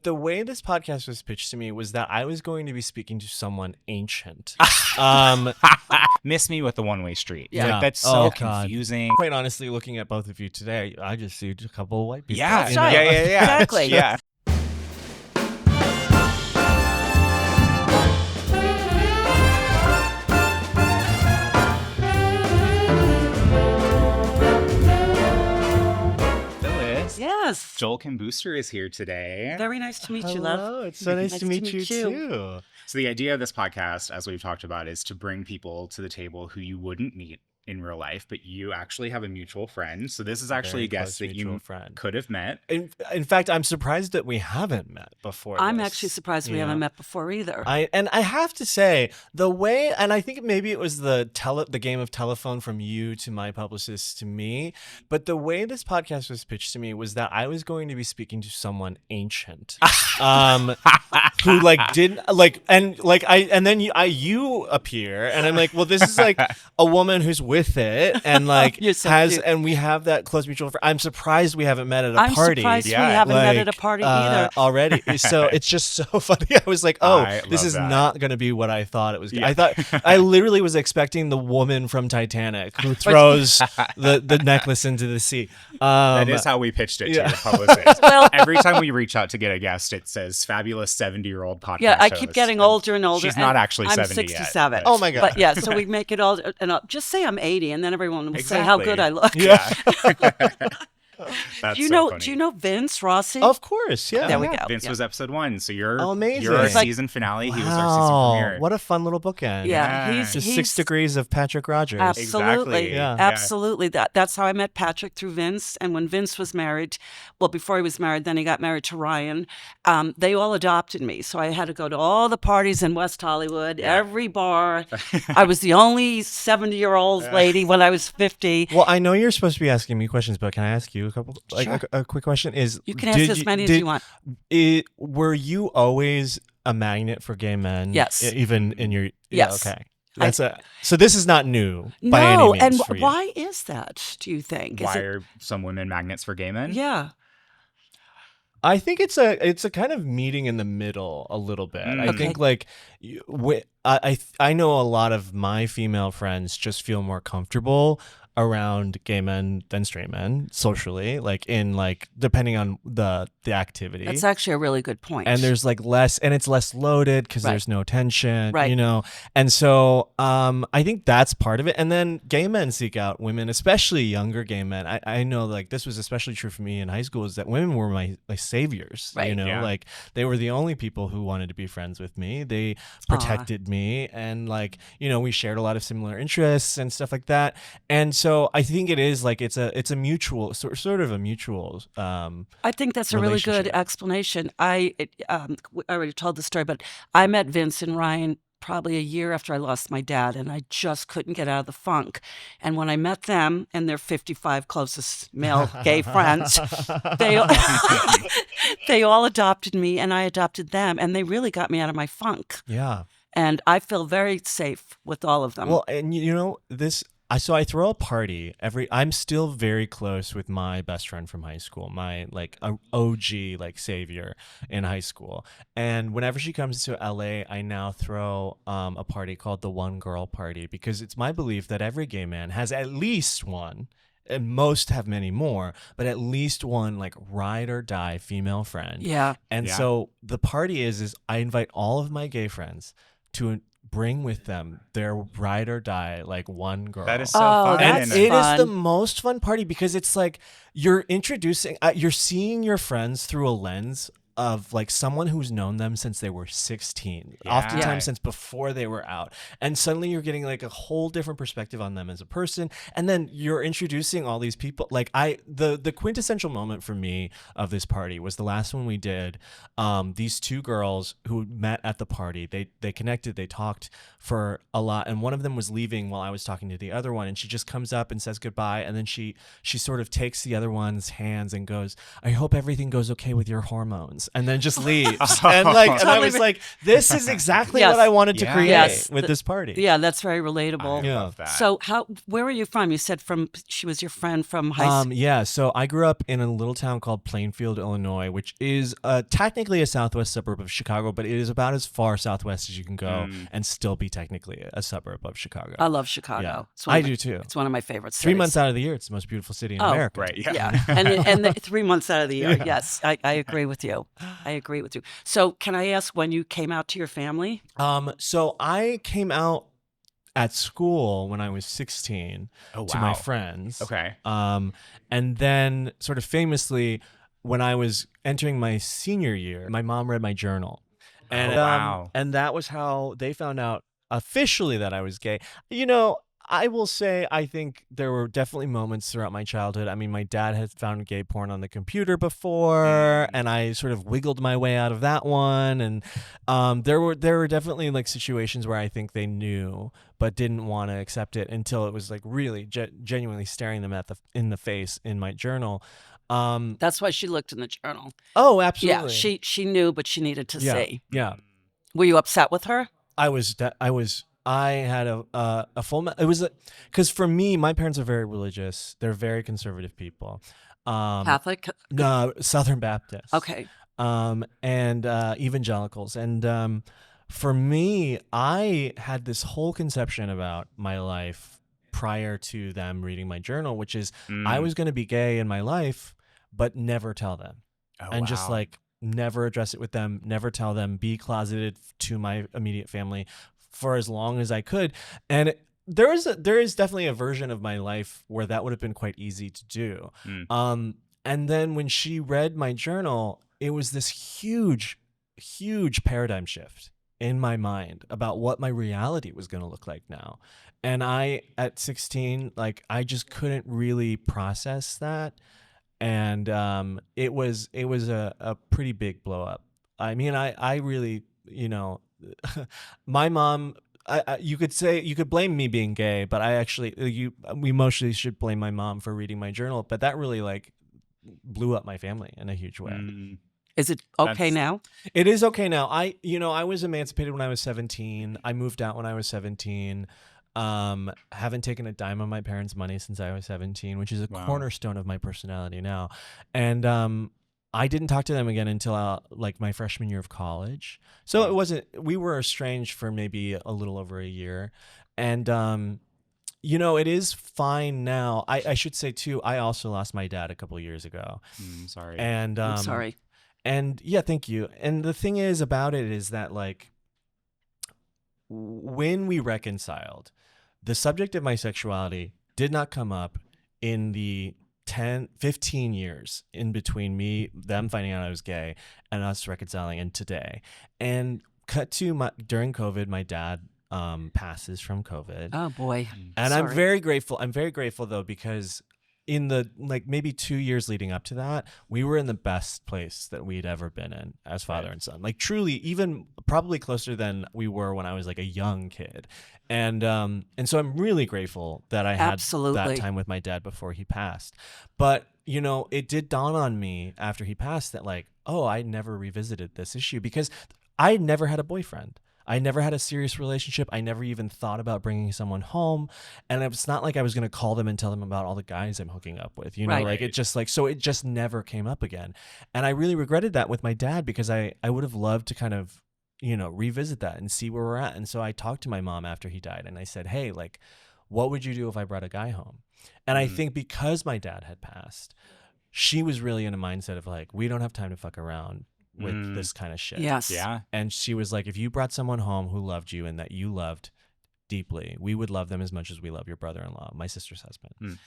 The way this podcast was pitched to me was that I was going to be speaking to someone ancient. Miss me with the one-way street. Yeah. Like, that's so God. confusing. Quite honestly, looking at both of you today, I just see a couple of white people. Yeah. That's right. Yeah. Exactly. Yeah. Phyllis. Yes. Joel Kim Booster is here today. Very nice to meet you, love. Hello, it's so nice to meet you too. So the idea of this podcast, as we've talked about, is to bring people to the table who you wouldn't meet in real life, but you actually have a mutual friend. So this is actually a guest that you could have met. In fact, I'm surprised that we haven't met before. I'm this. actually surprised we haven't met before either. I have to say, the way, and I think maybe it was the game of telephone from you to my publicist to me, but the way this podcast was pitched to me was that I was going to be speaking to someone ancient, who you appear, and I'm like, well, this is like a woman who's with it, and like cute. And we have that close mutual friend. I'm surprised we haven't met at a party. I'm surprised we haven't met at a party either already. So it's just so funny. I was like, this is not going to be what I thought it was. I thought I literally was expecting the woman from Titanic who throws the necklace into the sea. That is how we pitched it to your publicist. Well, every time we reach out to get a guest, it says fabulous 70-year-old podcast. Yeah, I keep getting older and older. She's not actually 70 I'm 67. yet. Oh my God. But yeah, so we make it all, and I'll just say I'm 80, and then everyone will say how Exactly. good I look. Yeah. That's Do you so know? funny. Do you know Vince Rossi? Of course, yeah. There we go. Vince Yeah. was episode 1, so you're Amazing. You're our It's like- season finale. He was our season premiere. What a fun little bookend. Yeah, Yeah. Just he's 6 degrees of Patrick Rogers. Absolutely. Exactly. Yeah. Absolutely. That's how I met Patrick, through Vince. And when Vince was married, well, before he was married, then he got married to Ryan. They all adopted me. So I had to go to all the parties in West Hollywood, every bar. I was the only 70-year-old lady when I was 50. Well, I know you're supposed to be asking me questions, but can I ask you a couple? Sure. A quick question is: You can ask as many as you want. Were you always a magnet for gay men? Yes. Even in your Yes. Okay. So this is not new by any No, means and for you. why is that, do you think? Why are some women magnets for gay men? Yeah. I think it's a kind of meeting in the middle a little bit. I think like I know a lot of my female friends just feel more comfortable around gay men than straight men socially, like in like depending on the activity. That's actually a really good point. And there's like less, and it's less loaded because there's no tension, Right. you know? And so I think that's part of it. And then gay men seek out women, especially younger gay men. I know like this was especially true for me in high school, is that women were my saviors, Right. you know, Yeah. like they were the only people who wanted to be friends with me. They protected me, and like, you know, we shared a lot of similar interests and stuff like that. And so I think it is like, it's a mutual sort of a mutual, I think that's a really good relationship. explanation. I already told the story, but I met Vince and Ryan probably a year after I lost my dad, and I just couldn't get out of the funk. And when I met them and their 55 closest male gay friends, they all adopted me, and I adopted them, and they really got me out of my funk. Yeah. And I feel very safe with all of them. Well, and you know, so I throw a party I'm still very close with my best friend from high school, my like OG like savior in high school. And whenever she comes to LA, I now throw a party called the One Girl Party, because it's my belief that every gay man has at least one, and most have many more, but at least one like ride or die female friend. Yeah. And so the party is I invite all of my gay friends to bring with them their ride or die, like one girl. That is so Oh, fun. that's And it is fun. the most fun party, because it's like you're seeing your friends through a lens of like someone who's known them since they were 16, Yeah. oftentimes since before they were out. And suddenly you're getting like a whole different perspective on them as a person. And then you're introducing all these people. Like the quintessential moment for me of this party was the last one we did. These two girls who met at the party, they connected, they talked for a lot. And one of them was leaving while I was talking to the other one. And she just comes up and says goodbye. And then she sort of takes the other one's hands and goes, "I hope everything goes okay with your hormones." and then just leaves. And I was like, this is exactly what I wanted to create with this party. Yeah, that's very relatable. I love that. So where are you from? You said she was your friend from high school. Yeah, so I grew up in a little town called Plainfield, Illinois, which is technically a southwest suburb of Chicago, but it is about as far southwest as you can go and still be technically a suburb of Chicago. I love Chicago. Yeah. I do too. It's one of my favorite cities. 3 months out of the year, it's the most beautiful city in America. Right. Yeah. And 3 months out of the year. Yes, I agree with you. I agree with you. So can I ask when you came out to your family? So I came out at school when I was 16 to my friends. Okay. And then sort of famously, when I was entering my senior year, my mom read my journal. And, and that was how they found out officially that I was gay. You know, I will say I think there were definitely moments throughout my childhood. I mean, my dad had found gay porn on the computer before, and I sort of wiggled my way out of that one. And there were definitely like situations where I think they knew but didn't want to accept it until it was like really genuinely staring them in the face in my journal. That's why she looked in the journal. Oh, absolutely. Yeah, she knew, but she needed to see. Yeah. Were you upset with her? I had a full. It was because for me, my parents are very religious. They're very conservative people. Catholic? No, Southern Baptist. Okay. And evangelicals. And for me, I had this whole conception about my life prior to them reading my journal, which is I was going to be gay in my life, but never tell them. Just like never address it with them, never tell them, be closeted to my immediate family for as long as I could. And there is definitely a version of my life where that would have been quite easy to do. And then when she read my journal, it was this huge paradigm shift in my mind about what my reality was going to look like now. And I, at 16, like I just couldn't really process that. And it was a pretty big blow up. I mean, I really, you know, my mom, you could blame me being gay, but we mostly should blame my mom for reading my journal. But that really like blew up my family in a huge way. Is it okay now? It is okay now. I was emancipated when I was 17. I moved out when I was 17. Haven't taken a dime of my parents' money since I was 17, which is a cornerstone of my personality now. And I didn't talk to them again until like my freshman year of college. So we were estranged for maybe a little over a year. And you know, it is fine now. I should say too, I also lost my dad a couple of years ago. Sorry. And I'm sorry. And yeah, thank you. And the thing is about it is that like when we reconciled, the subject of my sexuality did not come up in the 15 years in between them finding out I was gay and us reconciling and today. And cut to during COVID, my dad passes from COVID. Oh boy. And sorry. I'm very grateful though, because in the like maybe 2 years leading up to that, we were in the best place that we'd ever been in as father and son. Like truly, even probably closer than we were when I was like a young kid. And so I'm really grateful that I had that time with my dad before he passed. But you know, it did dawn on me after he passed that like, oh, I never revisited this issue because I never had a boyfriend. I never had a serious relationship. I never even thought about bringing someone home. And it's not like I was going to call them and tell them about all the guys I'm hooking up with, you know, like it just like, so it just never came up again. And I really regretted that with my dad because I would have loved to kind of, you know, revisit that and see where we're at. And so I talked to my mom after he died and I said, hey, like, what would you do if I brought a guy home? And I think because my dad had passed, she was really in a mindset of like, we don't have time to fuck around with this kind of shit. Yes. Yeah. And she was like, if you brought someone home who loved you and that you loved deeply, we would love them as much as we love your brother-in-law, my sister's husband.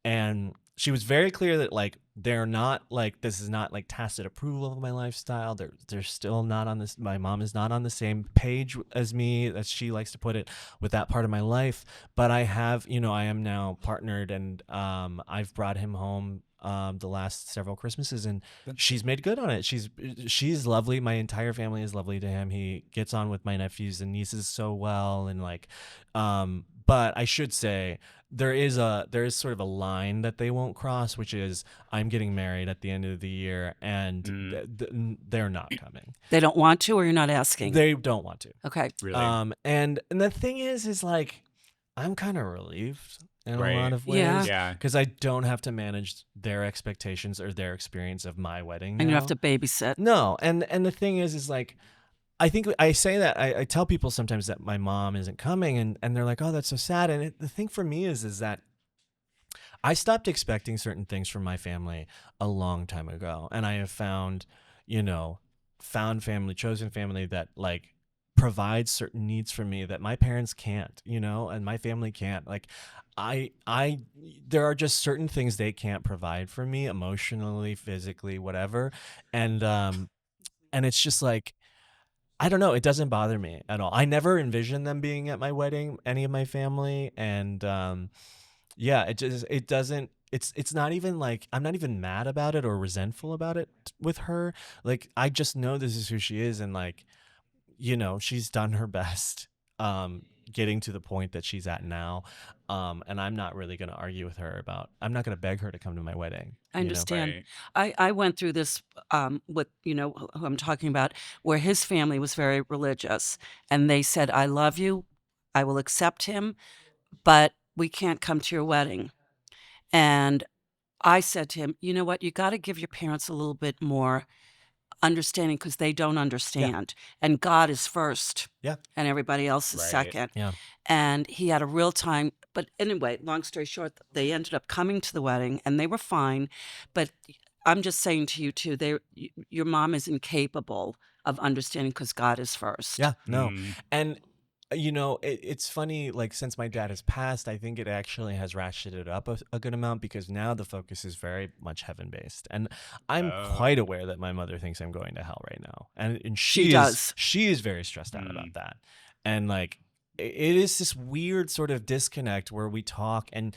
And she was very clear that like they're not like, this is not like tacit approval of my lifestyle. They're still not on this. My mom is not on the same page as me, as she likes to put it, with that part of my life. But I have, you know, I am now partnered and I've brought him home the last several Christmases and she's made good on it. She's lovely. My entire family is lovely to him. He gets on with my nephews and nieces so well. And like, but I should say there is sort of a line that they won't cross, which is I'm getting married at the end of the year, and they're not coming. They don't want to, or you're not asking? They don't want to. Okay. Really? And the thing is like I'm kind of relieved in a lot of ways. Yeah. Because I don't have to manage their expectations or their experience of my wedding now. And you have to babysit. No, and the thing is like, I think I say that I tell people sometimes that my mom isn't coming, and they're like, oh, that's so sad. And the thing for me is that I stopped expecting certain things from my family a long time ago, and I have found family, chosen family that like provides certain needs for me that my parents can't, and my family can't. Like there are just certain things they can't provide for me emotionally, physically, whatever. And it's just like, I don't know. It doesn't bother me at all. I never envisioned them being at my wedding, any of my family. And it doesn't, it's not even like, I'm not even mad about it or resentful about it with her. Like, I just know this is who she is. And like, she's done her best getting to the point that she's at now. And I'm not really going to argue with her I'm not going to beg her to come to my wedding. I understand. Right. I went through this with, who I'm talking about, where his family was very religious. And they said, I love you. I will accept him, but we can't come to your wedding. And I said to him, you know what? You got to give your parents a little bit more understanding, because they don't understand. And God is first. Yeah. And everybody else is second. Yeah. And he had a real time. But anyway, long story short, they ended up coming to the wedding, and they were fine. But I'm just saying to you too, your mom is incapable of understanding, because God is first. Yeah. No. And it's funny, like, since my dad has passed, I think it actually has ratcheted up a good amount, because now the focus is very much heaven-based. And I'm quite aware that my mother thinks I'm going to hell right now. And she does. She is very stressed out about that. And like, it is this weird sort of disconnect where we talk, and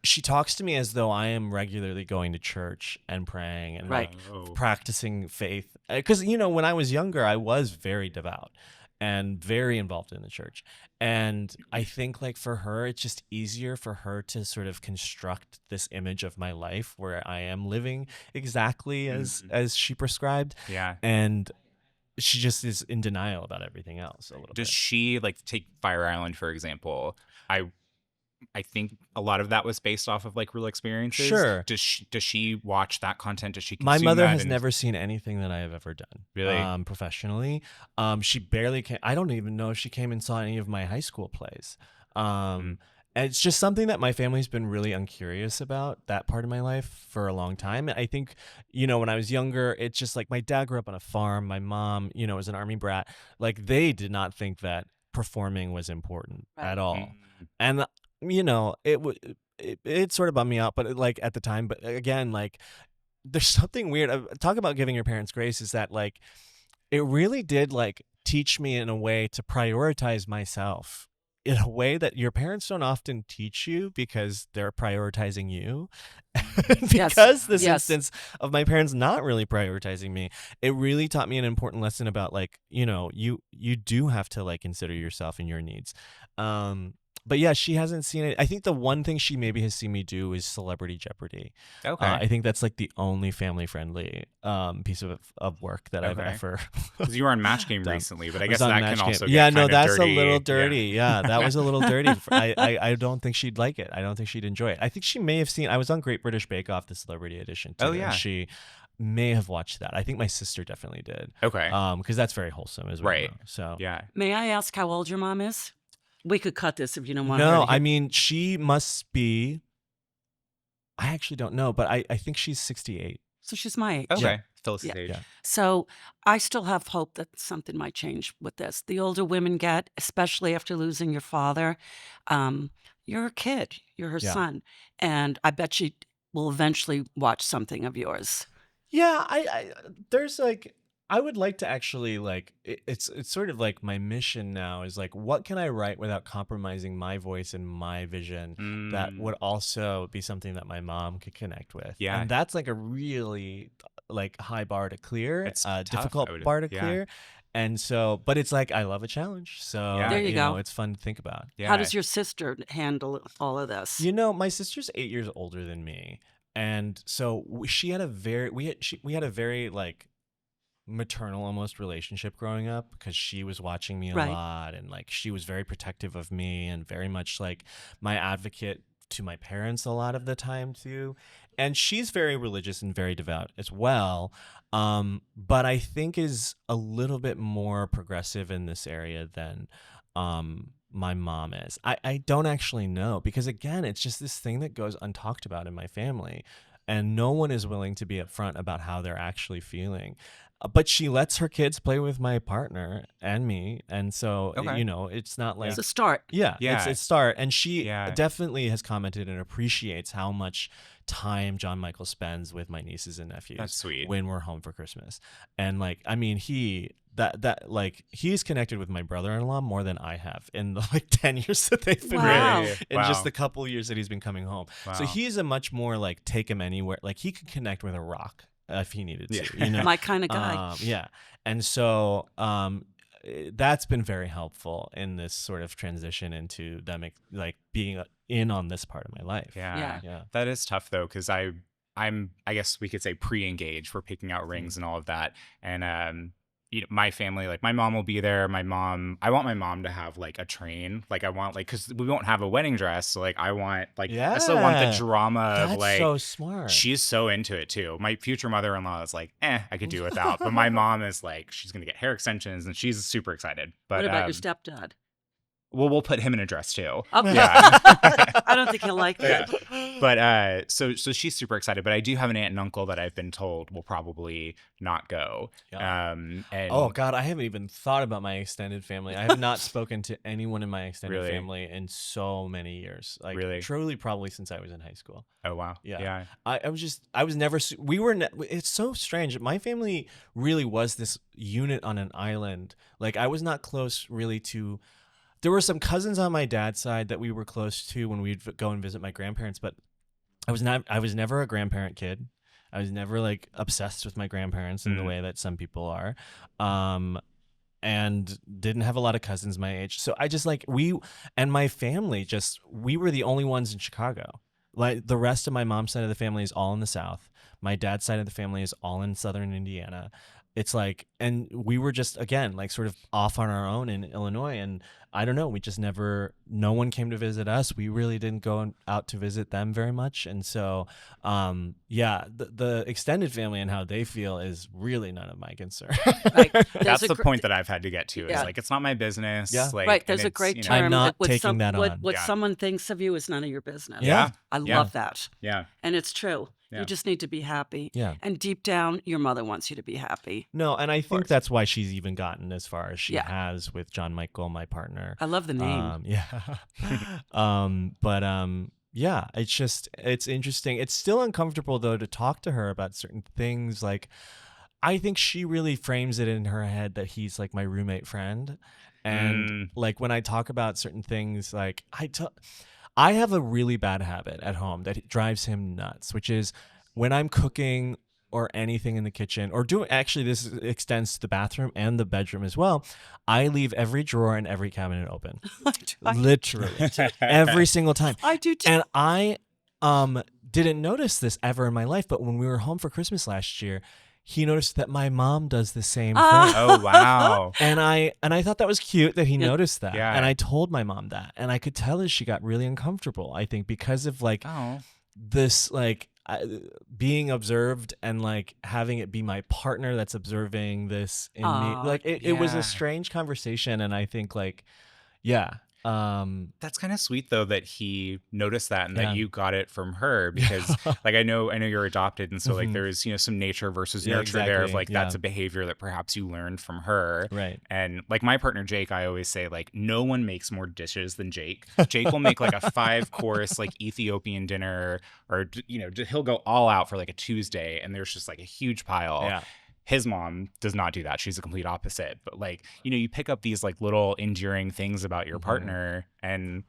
she talks to me as though I am regularly going to church and praying and like practicing faith. Because, when I was younger, I was very devout and very involved in the church. And I think like for her, it's just easier for her to sort of construct this image of my life where I am living exactly as she prescribed. Yeah. And she just is in denial about everything else a little bit. Does she, like, take Fire Island, for example? I think a lot of that was based off of like real experiences. Sure. Does she watch that content? Does she consume My mother that has never seen anything that I have ever done. Really? Professionally. She barely came. I don't even know if she came and saw any of my high school plays. And it's just something that my family's been really uncurious about, that part of my life, for a long time. I think, when I was younger, it's just like my dad grew up on a farm. My mom, was an Army brat. Like, they did not think that performing was important at all. And it sort of bummed me out, but like at the time. But again, like, there's something weird. Talk about giving your parents grace, is that like, it really did like teach me in a way to prioritize myself in a way that your parents don't often teach you, because they're prioritizing you. Because this instance of my parents not really prioritizing me, it really taught me an important lesson about like, you do have to like consider yourself and your needs. But yeah, she hasn't seen it. I think the one thing she maybe has seen me do is Celebrity Jeopardy. Okay. I think that's like the only family-friendly piece of work that I've ever. Because you were on Match Game recently, but I guess that can also get yeah, no, that's dirty. a little dirty. Yeah, that was a little dirty. I don't think she'd like it. I don't think she'd enjoy it. I think she may have seen. I was on Great British Bake Off, the Celebrity Edition too. Oh yeah. And she may have watched that. I think my sister definitely did. Okay. Because that's very wholesome as well. Right. So yeah. May I ask how old your mom is? We could cut this if you don't want. No, I mean, she must be. I actually don't know, but I think she's 68. So she's my age. Okay. Yeah. Phyllis' age. Yeah. So I still have hope that something might change with this. The older women get, especially after losing your father, you're a kid. You're her son. And I bet she will eventually watch something of yours. Yeah, there's like, I would like to actually like, it's sort of like my mission now is like, what can I write without compromising my voice and my vision that would also be something that my mom could connect with. Yeah. And that's like a really like high bar to clear. It's difficult bar to clear. And so, but it's like, I love a challenge. So, There you go. it's fun to think about. How does your sister handle all of this? My sister's 8 years older than me. And so she had a very, we had a very like maternal almost relationship growing up, because she was watching me a lot, and like she was very protective of me and very much like my advocate to my parents a lot of the time too. And she's very religious and very devout as well, but I think is a little bit more progressive in this area than my mom is. I don't actually know, because again, it's just this thing that goes untalked about in my family, and no one is willing to be upfront about how they're actually feeling. But she lets her kids play with my partner and me, and so it's not like it's a start. It's a start. And she definitely has commented and appreciates how much time John Michael spends with my nieces and nephews. That's sweet. When we're home for Christmas. And like, I mean, he's connected with my brother-in-law more than I have in the like 10 years that they've been married, in just the couple years that he's been coming home. Wow. So he's a much more like take him anywhere. Like he could connect with a rock if he needed to, my kind of guy. And so that's been very helpful in this sort of transition into them like being in on this part of my life. That is tough though, because I'm I guess we could say pre-engaged for picking out rings and all of that. And my family, like my mom will be there. I want my mom to have like a train. Like I want because we won't have a wedding dress. So like I still want the drama That's of like, so smart. She's so into it too. My future mother-in-law is like, I could do without. But my mom is like, she's going to get hair extensions and she's super excited. But what about your stepdad? Well, we'll put him in a dress too. Okay. I don't think he'll like that. But so she's super excited. But I do have an aunt and uncle that I've been told will probably not go. And oh God, I haven't even thought about my extended family. I have not spoken to anyone in my extended family in so many years. Like truly, probably since I was in high school. Oh wow. Yeah. I was never. It's so strange. My family really was this unit on an island. Like I was not close really to. There were some cousins on my dad's side that we were close to when we'd go and visit my grandparents, but I was never a grandparent kid. I was never like obsessed with my grandparents in the way that some people are. And didn't have a lot of cousins my age. So I just like my family we were the only ones in Chicago. Like the rest of my mom's side of the family is all in the South. My dad's side of the family is all in Southern Indiana. It's like, and we were just, again, like sort of off on our own in Illinois. And I don't know, we just no one came to visit us. We really didn't go out to visit them very much. And so, the extended family and how they feel is really none of my concern. Right. That's the point that I've had to get to is like, it's not my business. Yeah. Like, right. There's a great term. I'm not taking that on. What someone thinks of you is none of your business. Yeah. I love that. Yeah. And it's true. Yeah. You just need to be happy. Yeah. And deep down, your mother wants you to be happy. No, and I think that's why she's even gotten as far as she has with John Michael, my partner. I love the name. It's interesting. It's still uncomfortable though to talk to her about certain things. Like, I think she really frames it in her head that he's like my roommate friend. And like when I talk about certain things, like I have a really bad habit at home that drives him nuts, which is when I'm cooking or anything in the kitchen this extends to the bathroom and the bedroom as well. I leave every drawer and every cabinet open. Literally. Every single time. I do too. And I didn't notice this ever in my life, but when we were home for Christmas last year, he noticed that my mom does the same thing. Oh, wow. And I thought that was cute that he noticed that. Yeah. And I told my mom that. And I could tell as she got really uncomfortable, I think, because of like this, like being observed and like having it be my partner that's observing this in me. Like it was a strange conversation. And I think like, that's kind of sweet though that he noticed that and that you got it from her, because like I know you're adopted, and so like there's some nature versus nurture there of like that's a behavior that perhaps you learned from her, right? And like my partner Jake, I always say like no one makes more dishes than Jake. Jake will make like a 5-course like Ethiopian dinner, or he'll go all out for like a Tuesday, and there's just like a huge pile. Yeah. His mom does not do that. She's the complete opposite. But like, you pick up these like little endearing things about your partner, and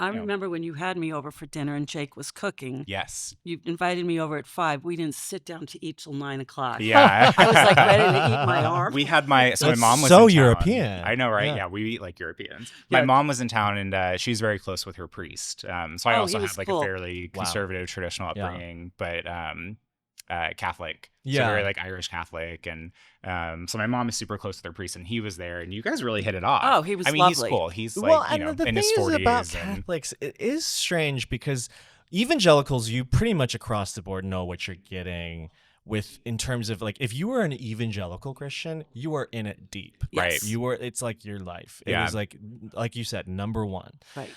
I remember when you had me over for dinner and Jake was cooking. Yes. You invited me over at 5. We didn't sit down to eat till 9 o'clock. Yeah. I was like ready to eat my arm. We had my That's mom was so in town. European. I know, right? Yeah. Yeah, we eat like Europeans. Yeah. My mom was in town, and she's very close with her priest. So I Oh, also he had was like cool. a fairly Wow. conservative, traditional Yeah. upbringing, but Catholic. So Yeah. very like Irish Catholic, and so my mom is super close with her priest, and he was there, and you guys really hit it off. Oh, he was I mean, lovely. he's cool. He's Well, like, and the in thing his is 40s. about and Catholics, it is strange because evangelicals, you pretty much across the board know what you're getting with in terms of like if you were an evangelical Christian, you are in it deep. Right. Yes. You were. It's like your life. It Yeah. was like you said, number one. Right.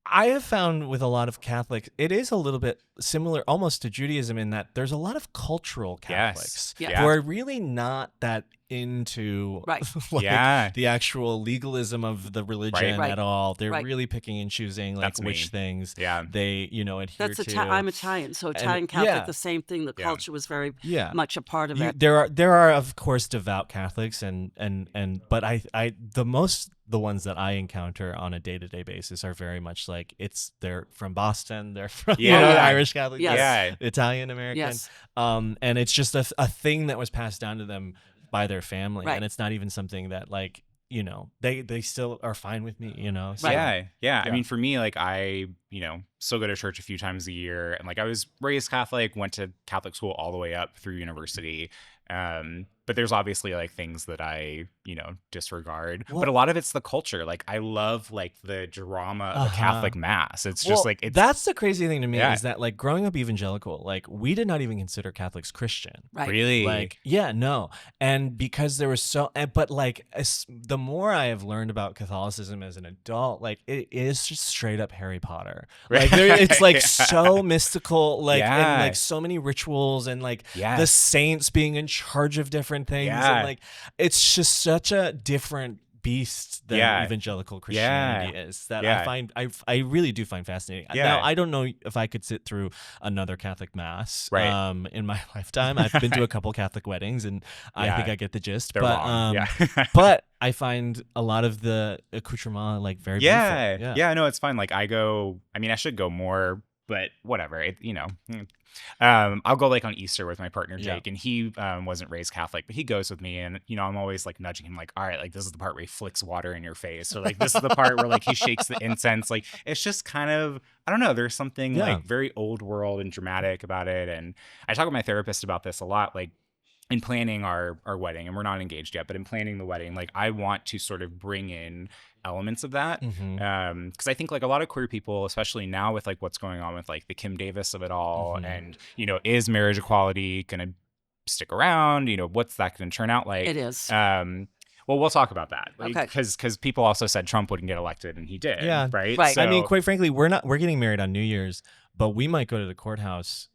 I have found with a lot of Catholics, it is a little bit similar almost to Judaism in that there's a lot of cultural Catholics Yes. Yeah. who are really not that into Right. like, Yeah. the actual legalism of the religion Right. at all. They're Right. really picking and choosing like That's which me. things Yeah. they, adhere That's to. I'm Italian, so Italian Catholic, yeah. the same thing. The Yeah. culture was very Yeah. much a part of it. There are of course devout Catholics but the ones that I encounter on a day-to-day basis are very much like they're from Boston, they're from Yeah. Irish Catholic, Yes. Yeah. Italian American. Yes. And it's just a thing that was passed down to them by their family, Right. and it's not even something that like they still are fine with me, so, Right. Yeah. Yeah. I mean, for me, like I, still go to church a few times a year, and like I was raised Catholic, went to Catholic school all the way up through university. But there's obviously like things that I, disregard. Well- but a lot of it's the culture. Like I love like the drama of a Uh-huh. Catholic mass. It's Well, just like it's that's the crazy thing to me Yeah. is that like growing up evangelical, like we did not even consider Catholics Christian. Right. really Like, yeah, no. And because there was but like the more I have learned about Catholicism as an adult, like it is just straight up Harry Potter. Like it's like Yeah. so mystical, like and Yeah. like so many rituals and like the Yes. saints being in charge of different things. Yeah. And like it's just such a different beast than Yeah. evangelical Christianity Yeah. is that Yeah. I find I really do find fascinating. Yeah. Now I don't know if I could sit through another Catholic mass Right. in my lifetime. I've been to a couple Catholic weddings and I Yeah. think I get the gist. They're but wrong. Yeah. but I find a lot of the accoutrement like very Yeah. beautiful. Yeah. No, it's fine. Like I should go more, but whatever. I'll go like on Easter with my partner Yeah. Jake, and he wasn't raised Catholic, but he goes with me, and I'm always like nudging him, like, all right, like this is the part where he flicks water in your face, or like this is the part where like he shakes the incense. Like it's just kind of, I don't know. There's something Yeah. like very old world and dramatic about it, and I talk with my therapist about this a lot, like. In planning our wedding, and we're not engaged yet, but in planning the wedding, like I want to sort of bring in elements of that. Mhm. Because I think like a lot of queer people, especially now with like what's going on with like the Kim Davis of it all, Mhm. and is marriage equality gonna stick around? What's that gonna turn out like? It is. Well, we'll talk about that. Okay. Because people also said Trump wouldn't get elected, and he did. Yeah. Right. Right. I mean, So- quite frankly, we're getting married on New Year's, but we might go to the courthouse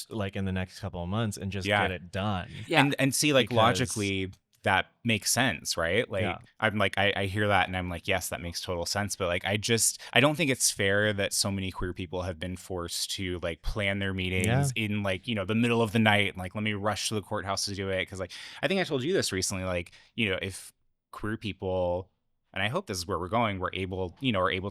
like in the next couple of months and just Yeah. get it done. Yeah. and see like Because- logically that makes sense, right? Like Yeah. I'm like I hear that and I'm like, yes, that makes total sense, but like I don't think it's fair that so many queer people have been forced to like plan their meetings in like the middle of the night and like let me rush to the courthouse to do it, because like I think I told you this recently, like if queer people, and I hope this is where we're going, are able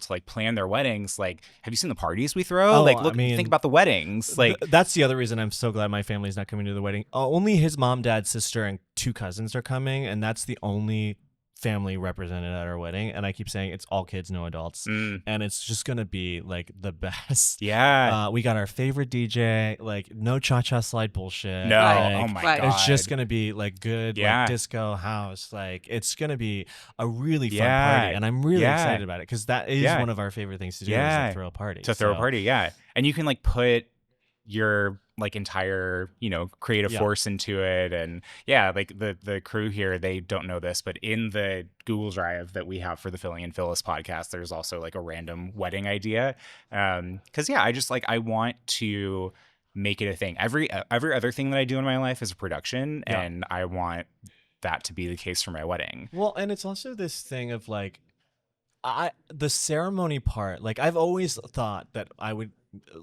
to like plan their weddings. Like, have you seen the parties we throw? Oh, like, I look, mean, think about the weddings. Like, that's the other reason I'm so glad my family's not coming to the wedding. Only his mom, dad, sister, and 2 cousins are coming, and that's the only family represented at our wedding. And I keep saying it's all kids, no adults, and it's just gonna be like the best. yeah, We got our favorite DJ, like no cha-cha slide bullshit. no, Right. oh my Right. god, It's just gonna be like good, Yeah. like disco house. Like it's gonna be a really fun Yeah. party, and I'm really Yeah. excited about it because that is Yeah. one of our favorite things to do. Is Yeah. like throw a party. to throw a So, party. Yeah, and you can like put your like entire creative Yeah. force into it, and yeah, like the crew here, they don't know this, but in the Google Drive that we have for the Philly and Phyllis podcast, there's also like a random wedding idea, because yeah, I just like I want to make it a thing. Every other thing that I do in my life is a production, Yeah. and I want that to be the case for my wedding. Well, and it's also this thing of like, the ceremony part. Like I've always thought that I would,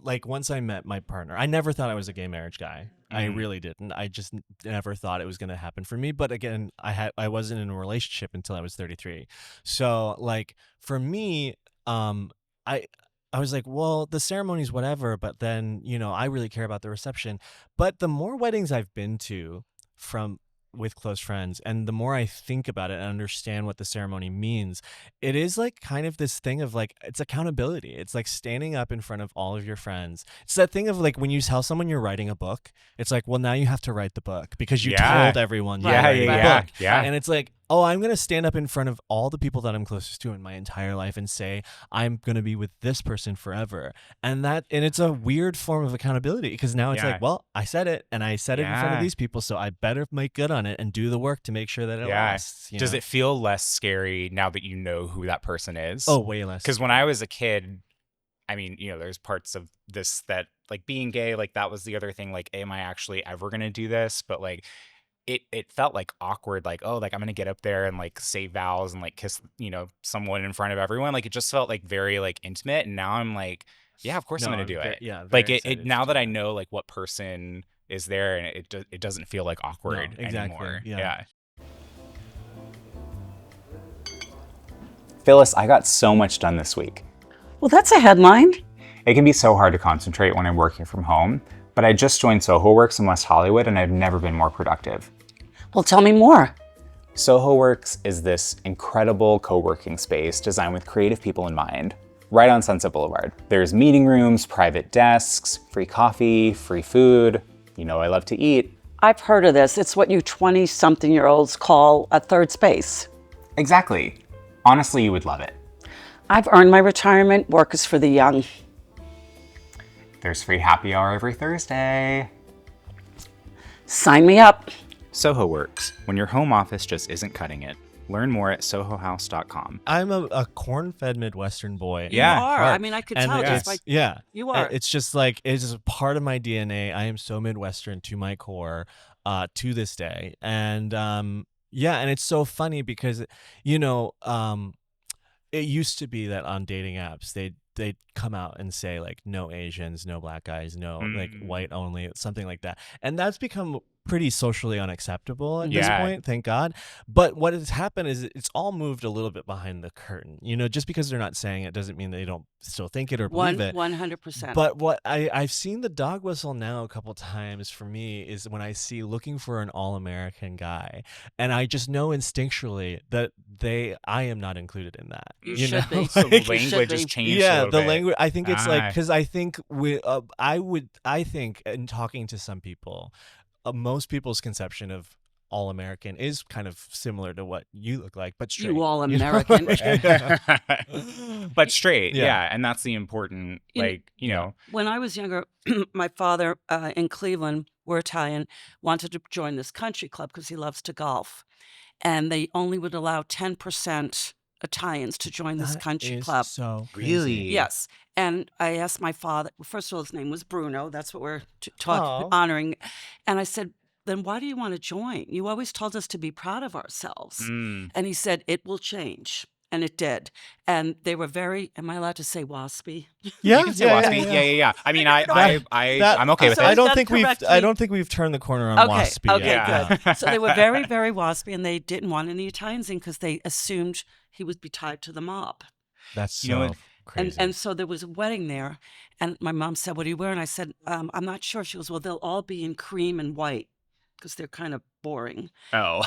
like once I met my partner, I never thought I was a gay marriage guy. I really didn't. I just never thought it was going to happen for me. But again, I wasn't in a relationship until I was 33. So like for me, I was like, well, the ceremony's whatever, but then, I really care about the reception. But the more weddings I've been to with close friends, and the more I think about it and understand what the ceremony means, it is like kind of this thing of like, it's accountability. It's like standing up in front of all of your friends. It's that thing of like when you tell someone you're writing a book, it's like, well, now you have to write the book because you told everyone you're writing the book. Yeah. And it's like, oh, I'm going to stand up in front of all the people that I'm closest to in my entire life and say, I'm going to be with this person forever. And it's a weird form of accountability because now it's like, well, I said it and I said it in front of these people. So I better make good on it and do the work to make sure that it lasts. Does it feel less scary now that you know who that person is? Oh, way less. Because when I was a kid, I mean, there's parts of this that like being gay, like that was the other thing. Like, am I actually ever going to do this? But like, it felt like awkward, like, oh, like I'm gonna get up there and like say vows and like kiss, someone in front of everyone. Like it just felt like very like intimate. And now I'm like, yeah, of course I'm gonna do it. Yeah, like it now that I know like what person is there, and it doesn't feel like awkward anymore. Yeah. Phyllis, I got so much done this week. Well, that's a headline. It can be so hard to concentrate when I'm working from home, but I just joined Soho Works in West Hollywood and I've never been more productive. Well, tell me more. Soho Works is this incredible co-working space designed with creative people in mind, right on Sunset Boulevard. There's meeting rooms, private desks, free coffee, free food. I love to eat. I've heard of this. It's what you 20-something-year-olds call a third space. Exactly. Honestly, you would love it. I've earned my retirement. Work is for the young. There's free happy hour every Thursday. Sign me up. Soho Works, when your home office just isn't cutting it. Learn more at sohohouse.com. I'm a corn-fed Midwestern boy. You are. I mean, I could tell just by... Yeah. You are. It's just like, it's just a part of my DNA. I am so Midwestern to my core to this day. And and it's so funny because, it used to be that on dating apps, they'd come out and say like, no Asians, no black guys, no like white only, something like that. And that's become pretty socially unacceptable at this point, thank God. But what has happened is it's all moved a little bit behind the curtain. Just because they're not saying it doesn't mean they don't still think it or believe it. 100%. But what I've seen the dog whistle now a couple times for me is when I see looking for an all-American guy, and I just know instinctually that I am not included in that. You should be. So the language has changed. Yeah, a little bit. Language. I think it's like, because I think I think in talking to some people, most people's conception of all American is kind of similar to what you look like, but straight. You all American. But straight, yeah. And that's the important, When I was younger, my father in Cleveland, we're Italian, wanted to join this country club because he loves to golf. And they only would allow 10% Italians to join this country club. So really? Yes. And I asked my father, first of all, his name was Bruno. That's what we're honoring. And I said, then why do you want to join? You always told us to be proud of ourselves. And he said, it will change. And it did. And they were very, am I allowed to say waspy? Yeah. You can say waspy. Yeah. I mean, I'm okay with it. I don't think we've turned the corner on waspy yet. Okay, good. So they were very, very waspy, and they didn't want any Italians in because they assumed he would be tied to the mob. That's so crazy. And so there was a wedding there, and my mom said, what are you wearing? I said, I'm not sure. She goes, well, they'll all be in cream and white because they're kind of boring. Oh.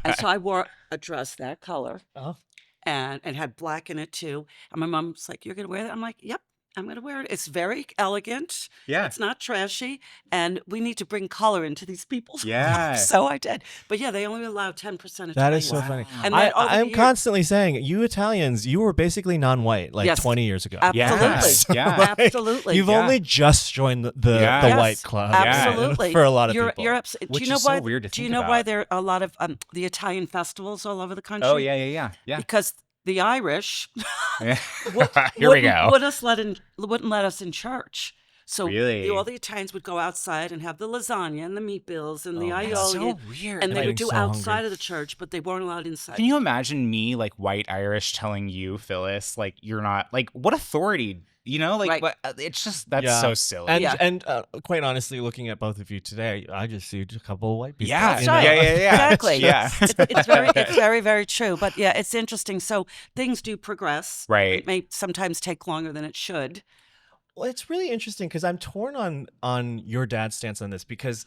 And so I wore a dress that color. Oh. And it had black in it too. And my mom's like, you're going to wear that? I'm like, yep, I'm going to wear it. It's very elegant. Yeah. It's not trashy. And we need to bring color into these people's lives. So I did. But yeah, they only allow 10% Italians. That is so funny. And I'm constantly saying, you Italians, you were basically non-white 20 years ago. Absolutely. Yeah. Absolutely. You've only just joined the white club. Absolutely. For a lot of people. You're Which is so weird to think about. Do you know why there are a lot of the Italian festivals all over the country? Oh, yeah. Because the Irish Here we go. wouldn't let us in church. So Really? all the Italians would go outside and have the lasagna and the meat bills and the Oh, man. That's aioli, so weird. and they Getting would do so outside hungry. of the church, but they weren't allowed inside. Can you imagine me, like, white Irish, telling you, Phyllis, like, you're not, like, what authority, you know? Like, Right. what, it's just, that's Yeah. so silly. And Yeah. and quite honestly, looking at both of you today, I just see a couple of white people. Yeah. That's you know? right. Yeah. Exactly. Yeah. It's very, very true. But yeah, it's interesting. So things do progress. Right. It may sometimes take longer than it should. Well, it's really interesting because I'm torn on your dad's stance on this because,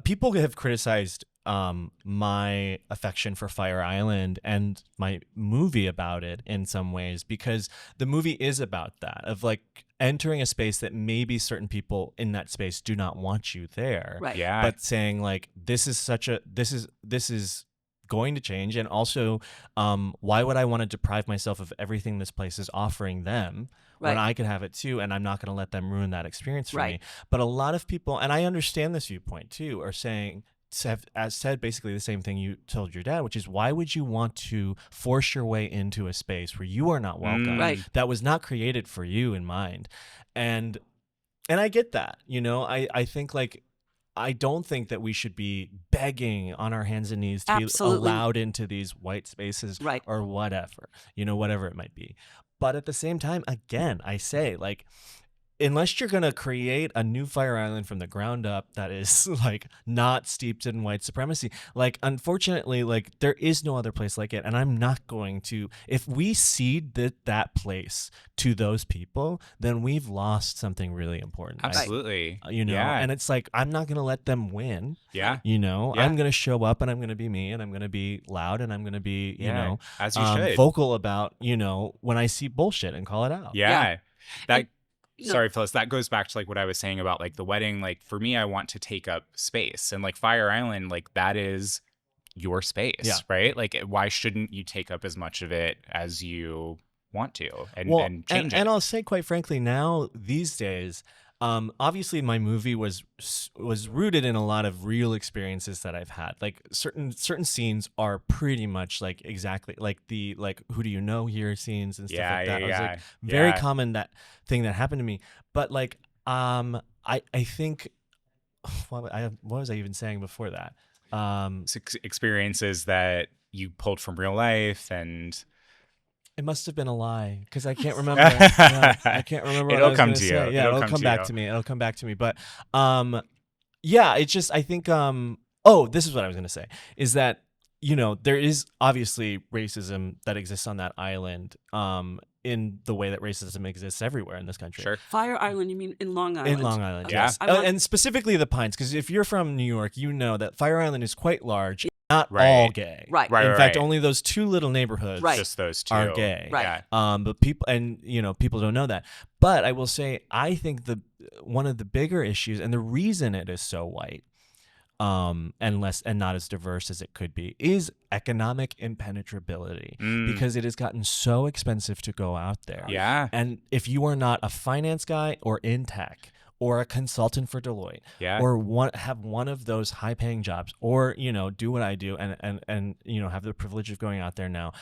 people have criticized my affection for Fire Island and my movie about it in some ways because the movie is about that, of like entering a space that maybe certain people in that space do not want you there. Right. Yeah. But saying like this is going to change, and also why would I want to deprive myself of everything this place is offering them when Right. I could have it too, and I'm not going to let them ruin that experience for me. Right. But a lot of people, and I understand this viewpoint too, are saying said basically the same thing you told your dad, which is why would you want to force your way into a space where you are not welcome, Right. that was not created for you in mind. And I get that, I think like I don't think that we should be begging on our hands and knees to Absolutely. be allowed into these white spaces Right. or whatever, whatever it might be. But at the same time, again, I say like, unless you're going to create a new Fire Island from the ground up that is like not steeped in white supremacy, like unfortunately, like there is no other place like it. And I'm not going to, if we cede that place to those people, then we've lost something really important. Absolutely. Yeah. And it's like, I'm not going to let them win. Yeah. I'm going to show up and I'm going to be me and I'm going to be loud and I'm going to be, as you should. vocal about, when I see bullshit and call it out. Yeah. That. You know- Sorry, Phyllis, that goes back to like what I was saying about like the wedding. Like for me, I want to take up space, and like Fire Island, like that is your space, right? Like why shouldn't you take up as much of it as you want to and change it? And I'll say quite frankly, now these days, obviously my movie was rooted in a lot of real experiences that I've had. Like certain scenes are pretty much like exactly like the like who do you know here scenes and stuff like that. It was like very common that thing that happened to me. But like I think what was I even saying before that? Experiences that you pulled from real life, and it must have been a lie because I can't remember. I can't remember. It'll come to you. Yeah, it'll come back to me. It'll come back to me. But yeah, it's just I think this is what I was gonna say is that there is obviously racism that exists on that island in the way that racism exists everywhere in this country. Sure. Fire Island, you mean in Long Island? In Long Island, Okay. yes. I want- And specifically the Pines, because if you're from New York, you know that Fire Island is quite large, not Right. all gay. Right. Right. In fact, only those two little neighborhoods Right. Just those two are gay. Right. Yeah. But people people don't know that. But I will say, I think one of the bigger issues and the reason it is so white, and not as diverse as it could be, is economic impenetrability, because it has gotten so expensive to go out there. Yeah. And if you are not a finance guy or in tech or a consultant for Deloitte, Yeah. or have one of those high-paying jobs, or do what I do and have the privilege of going out there now,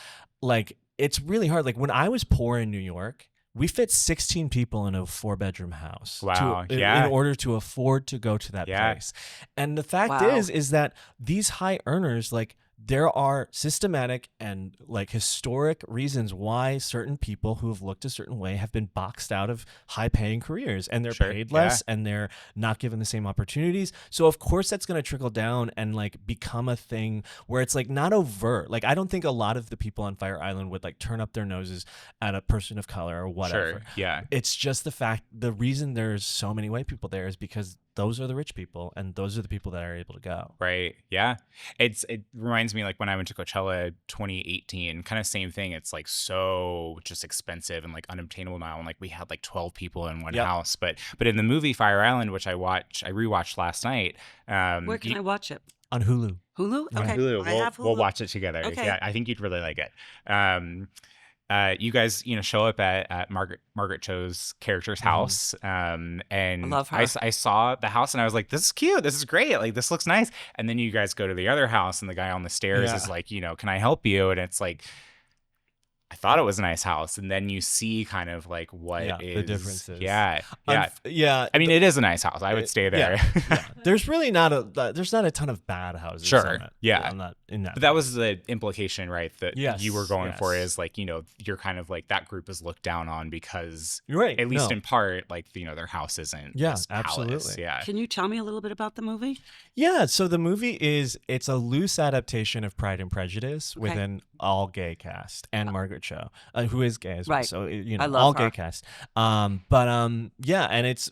like it's really hard. Like when I was poor in New York, we fit 16 people in a 4-bedroom house. Wow, in yeah. order to afford to go to that Yeah. place. And the fact Wow. is that these high earners, like there are systematic and like historic reasons why certain people who have looked a certain way have been boxed out of high paying careers, and they're Sure, paid less and they're not given the same opportunities. So of course that's going to trickle down and like become a thing where it's like not overt. Like I don't think a lot of the people on Fire Island would like turn up their noses at a person of color or whatever. Sure. Yeah. It's just the reason there's so many white people there is because those are the rich people and those are the people that are able to go. Right. Yeah. It reminds me like when I went to Coachella 2018, kind of same thing. It's like so just expensive and like unobtainable now. And like we had like 12 people in one Yep. house. But in the movie Fire Island, which I rewatched last night. Where can I watch it? On Hulu. Hulu? On Okay. Hulu. I have Hulu. We'll watch it together. Okay. Yeah, I think you'd really like it. You guys, show up at Margaret Cho's character's house, and I love her. I saw the house and I was like, "This is cute. This is great. Like, this looks nice." And then you guys go to the other house, and the guy on the stairs Yeah. is like, "Can I help you?" And it's like, I thought it was a nice house, and then you see kind of like what the differences. Yeah. Yeah. I mean, it is a nice house. I would stay there. Yeah. There's really not a ton of bad houses. Sure. Yeah. I'm not in that. But that was the implication, right? That you were going for is like, you're kind of like that group is looked down on because, right. At least in part, like, their house isn't this absolutely. Palace. Yeah. Can you tell me a little bit about the movie? Yeah. So the movie it's a loose adaptation of Pride and Prejudice with an all gay cast and Margaret Cho, who is gay as well. Right. So I love all her. gay cast. Yeah, and it's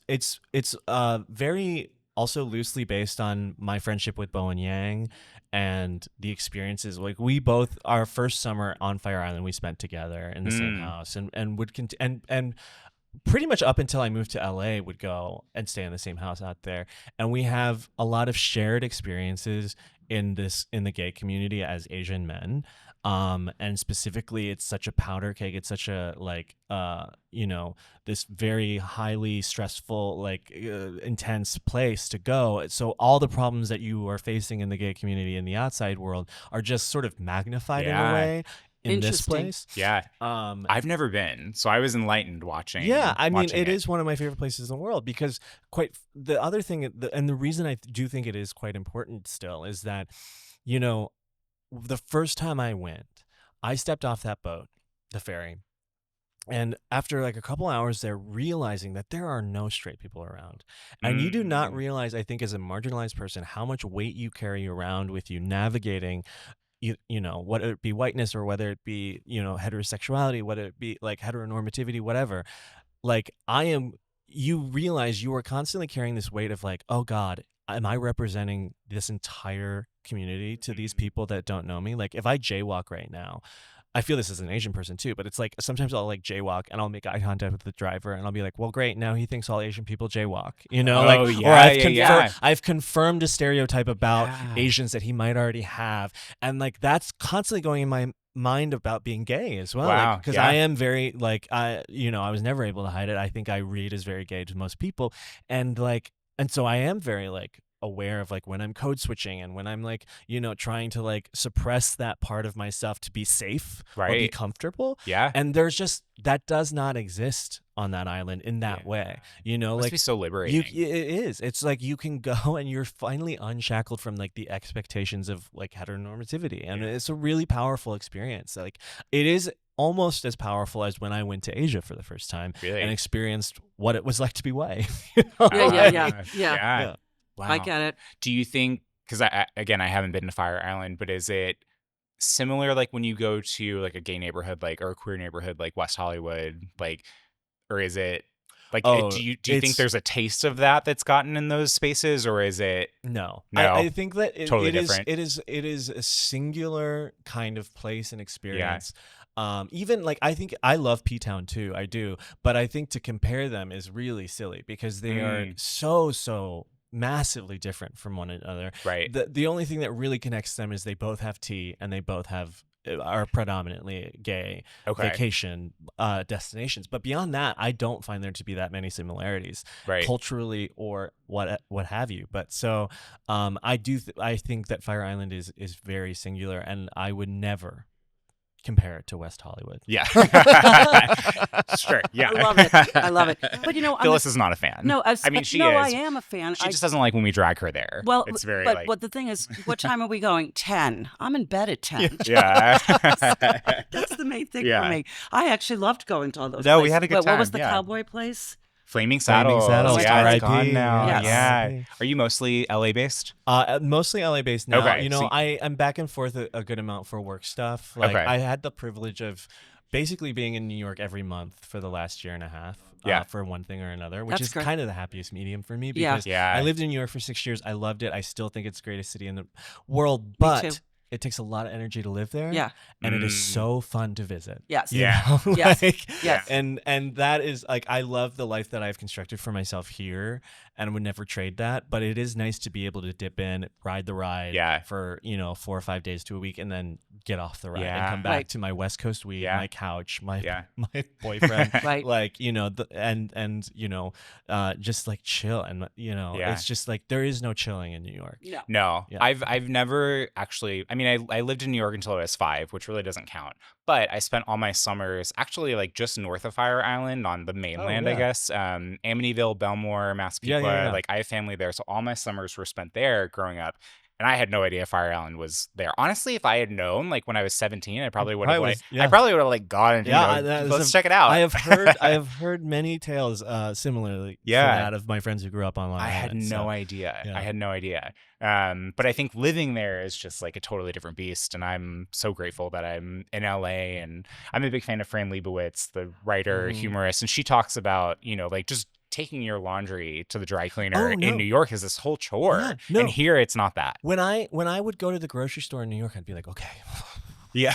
very also loosely based on my friendship with Bowen Yang and the experiences. Like we both, our first summer on Fire Island, we spent together in the same house, and would and pretty much up until I moved to LA would go and stay in the same house out there. And we have a lot of shared experiences in the gay community as Asian men. And specifically it's such a powder keg. It's such a this very highly stressful, intense place to go. So all the problems that you are facing in the gay community in the outside world are just sort of magnified in a way. In this place. Yeah. I've never been, so I was enlightened watching. Yeah, I mean, it is is one of my favorite places in the world because the other thing, and the reason I do think it is quite important still is that, the first time I went, I stepped off that boat, the ferry, and after like a couple hours there, realizing that there are no straight people around. And you do not realize, I think, as a marginalized person, how much weight you carry around with you navigating whether it be whiteness or whether it be, heterosexuality, whether it be like heteronormativity, whatever. Like you realize you are constantly carrying this weight of like, oh God, am I representing this entire community to these people that don't know me? Like if I jaywalk right now, I feel this as an Asian person too, but it's like sometimes I'll like jaywalk and I'll make eye contact with the driver and I'll be like, well, great, now he thinks all Asian people jaywalk, I've confirmed a stereotype about Asians that he might already have. And like that's constantly going in my mind about being gay as well. Wow. Because I am very I was never able to hide it. I think I read as very gay to most people. And so I am very aware of like when I'm code switching and when I'm like, trying to like suppress that part of myself to be safe or be comfortable. Yeah. And there's just, that does not exist on that island in that way. It must be so liberating. It is. It's like you can go and you're finally unshackled from like the expectations of like heteronormativity. And it's a really powerful experience. Like it is almost as powerful as when I went to Asia for the first time and experienced what it was like to be white. Yeah. Wow. I get it. Do you think, because I haven't been to Fire Island, but is it similar like when you go to like a gay neighborhood or a queer neighborhood like West Hollywood, or is it like do you think there's a taste of that's gotten in those spaces, or is it no? I think that totally different. It is a singular kind of place and experience. Even like I think I love P-Town too, I do, but I think to compare them is really silly because they are so massively different from one another. Right. The only thing that really connects them is they both have tea and they both are predominantly gay vacation destinations. But beyond that, I don't find there to be that many similarities culturally or what have you. But so I think that Fire Island is very singular, and I would never compare it to West Hollywood. Yeah. Sure. Yeah. I love it. But Phyllis is not a fan. No, I mean, she is. I am a fan. She just doesn't like when we drag her there. Well, it's very but the thing is, what time are we going? 10. I'm in bed at 10. Yeah. That's the main thing for me. I actually loved going to all those places. We had a good time. What was the cowboy place? Flaming Saddles. Yeah, it's gone now. Yes. Yeah. Are you mostly LA based? Mostly LA based now. Okay. I'm back and forth a good amount for work stuff. I had the privilege of basically being in New York every month for the last year and a half. For one thing or another, which is kind of the happiest medium for me because I lived in New York for 6 years. I loved it. I still think it's the greatest city in the world, but it takes a lot of energy to live there. Yeah. And it is so fun to visit. Yes. Yes. Yes. And that is like, I love the life that I've constructed for myself here. and would never trade that. But it is nice to be able to dip in, ride the ride for 4 or 5 days to a week, and then get off the ride and come back to my West Coast weed, my couch, my boyfriend, like just like chill, and it's just like there is no chilling in New York. No. I've never actually. I mean, I lived in New York until I was 5, which really doesn't count. But I spent all my summers actually like just north of Fire Island on the mainland, I guess. Amityville, Belmore, Massapequa. Like I have family there, so all my summers were spent there growing up. And I had no idea Fire Island was there. Honestly, if I had known, like when I was 17, I probably would have gone and let's check it out. I have heard many tales similarly to that of my friends who grew up on Long Island. I had no idea. But I think living there is just like a totally different beast, and I'm so grateful that I'm in LA. And I'm a big fan of Fran Lebowitz, the writer, humorist, and she talks about like just taking your laundry to the dry cleaner in New York is this whole chore, and here it's not that. When I would go to the grocery store in New York, I'd be like, okay, here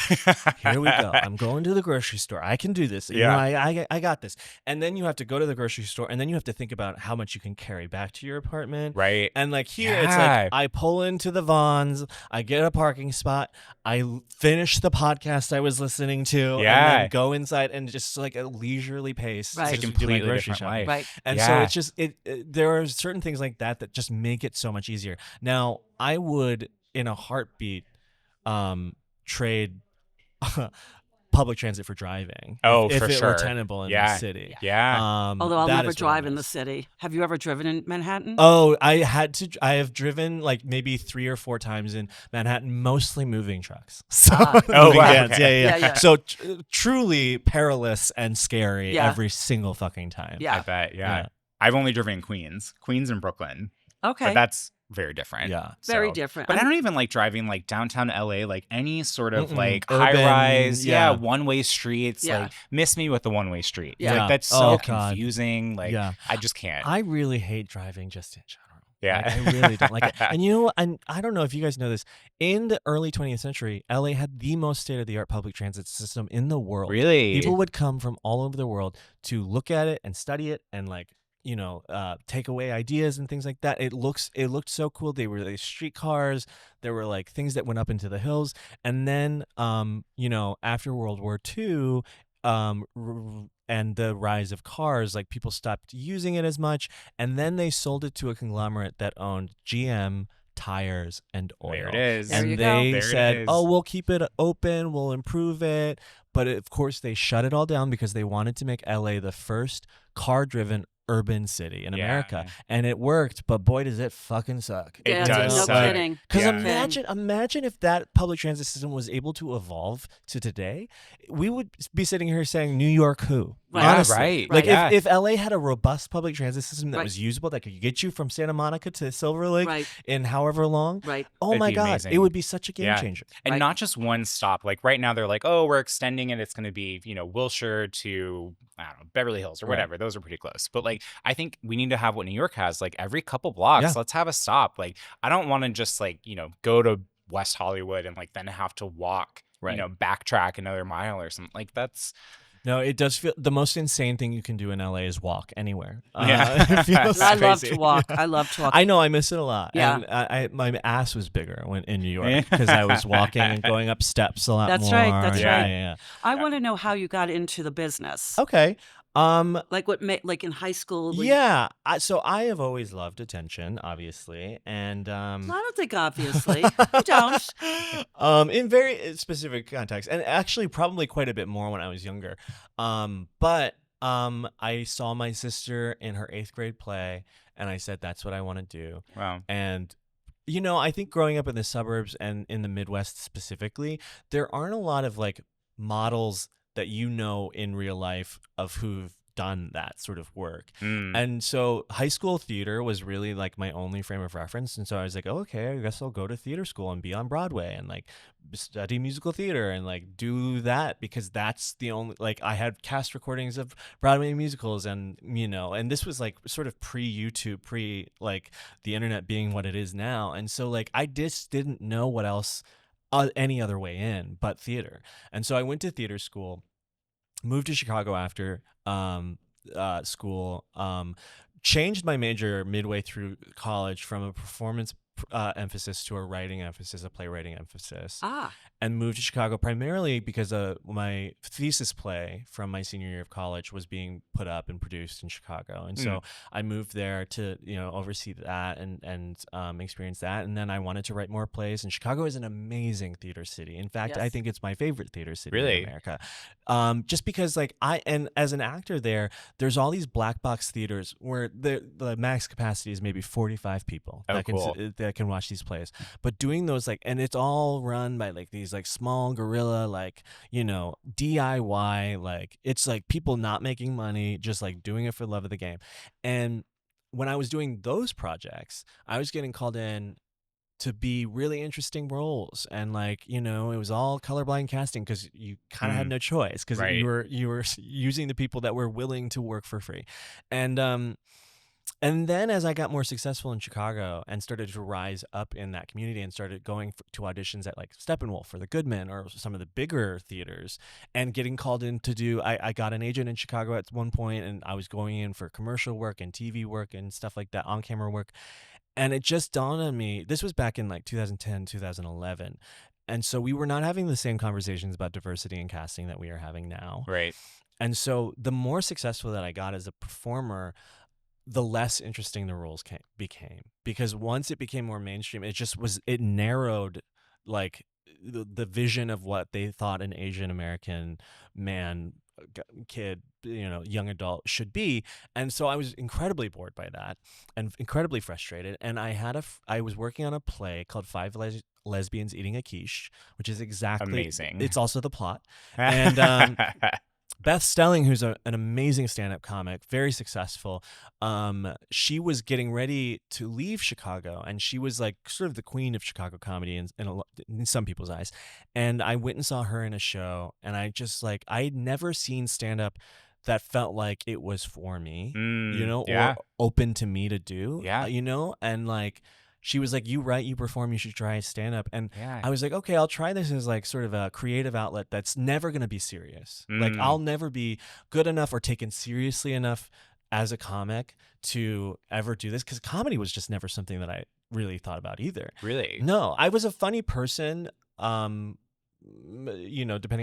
we go. I'm going to the grocery store. I can do this. I got this. And then you have to go to the grocery store, and then you have to think about how much you can carry back to your apartment. Right. And like here, it's like I pull into the Vons, I get a parking spot, I finish the podcast I was listening to, and then go inside and just like a leisurely pace. It's a completely different life. Right. And so it's just there are certain things like that just make it so much easier. Now, I would in a heartbeat trade public transit for driving. If it were tenable in the city. Although I'll never drive in the city. Have you ever driven in Manhattan? Oh, I have driven like maybe 3 or 4 times in Manhattan, mostly moving trucks. So So truly perilous and scary every single fucking time. I bet. I've only driven in Queens and Brooklyn. Okay. But that's very different. Very different. But I don't even like driving like downtown LA, like any sort of like high rise, one-way streets. Like miss me with the one-way street. Like that's so confusing. Like I just can't. I really hate driving just in general. Yeah. I really don't like it. And I don't know if you guys know this. In the early 20th century, LA had the most state-of-the-art public transit system in the world. Really? People would come from all over the world to look at it and study it and like take away ideas and things like that. It looked so cool. They were like streetcars. There were like things that went up into the hills. And then, after World War II, and the rise of cars, like people stopped using it as much. And then they sold it to a conglomerate that owned GM, tires, and oil. There it is. And they said, we'll keep it open. We'll improve it. But of course, they shut it all down because they wanted to make LA the first car-driven urban city in America, and it worked, but boy does it fucking suck. It does no kidding. Because imagine if that public transit system was able to evolve to today, we would be sitting here saying New York who? Honestly. Like if LA had a robust public transit system that was usable, that could get you from Santa Monica to Silver Lake in however long, oh my God, amazing. It would be such a game changer. And not just one stop. Like right now they're like, we're extending it. It's going to be, Wilshire to, I don't know, Beverly Hills or whatever. Those are pretty close. But like, I think we need to have what New York has, like every couple blocks, let's have a stop. Like, I don't want to just like, go to West Hollywood and like then have to walk, backtrack another mile or something. Like that's... No, it does feel the most insane thing you can do in LA is walk anywhere. It feels I love to walk. I know, I miss it a lot. Yeah. And my ass was bigger when in New York because I was walking and going up steps a lot more. That's right. Yeah. I want to know how you got into the business. Okay. Like like in high school. So I have always loved attention, obviously, and I don't think obviously you don't. In very specific context, and actually probably quite a bit more when I was younger. But I saw my sister in her 8th grade play, and I said that's what I want to do. Wow. And I think growing up in the suburbs and in the Midwest specifically, there aren't a lot of like models that in real life of who've done that sort of work. And so high school theater was really like my only frame of reference. And so I was like, okay, I guess I'll go to theater school and be on Broadway and like study musical theater and like do that because that's the only, like I had cast recordings of Broadway musicals and, and this was like sort of pre-YouTube, pre like the internet being what it is now. And so like I just didn't know what else any other way in but theater. And so I went to theater school, moved to Chicago after school, changed my major midway through college from a performance emphasis to a writing emphasis, a playwriting emphasis, Ah, and moved to Chicago primarily because my thesis play from my senior year of college was being put up and produced in Chicago. And so I moved there to, oversee that and experience that. And then I wanted to write more plays. And Chicago is an amazing theater city. In fact, I Yes. think it's my favorite theater city Really? in America. Just because and as an actor there's all these black box theaters where the max capacity is maybe 45 people Cool. that can watch these plays. But doing those and it's all run by these small guerrilla DIY, it's people not making money, just doing it for the love of the game. And when I was doing those projects, I was getting called in to be really interesting roles, and it was all colorblind casting because you kind of had no choice because Right. you were using the people that were willing to work for free. And then as I got more successful in Chicago and started to rise up in that community and started going to auditions at Steppenwolf or the Goodman or some of the bigger theaters and getting called in to do, I got an agent in Chicago at one point, and I was going in for commercial work and TV work and stuff like that, on-camera work. And it just dawned on me, this was back in 2010, 2011. And so we were not having the same conversations about diversity and casting that we are having now. Right. And so the more successful that I got as a performer, the less interesting the roles became, because once it became more mainstream, it narrowed the vision of what they thought an Asian American man, kid, young adult should be. And so I was incredibly bored by that and incredibly frustrated. And I was working on a play called Five Lesbians Eating a Quiche, which is exactly Amazing. It's also the plot. And Beth Stelling, who's an amazing stand-up comic, very successful, she was getting ready to leave Chicago, and she was sort of the queen of Chicago comedy in some people's eyes. And I went and saw her in a show, and I just I'd never seen stand-up that felt like it was for me, yeah. or open to me to do, Yeah. and she was like, you write, you perform, you should try stand-up. And Yeah. I was like, okay, I'll try this as sort of a creative outlet that's never going to be serious. I'll never be good enough or taken seriously enough as a comic to ever do this, because comedy was just never something that I really thought about either. Really? No, I was a funny person, depending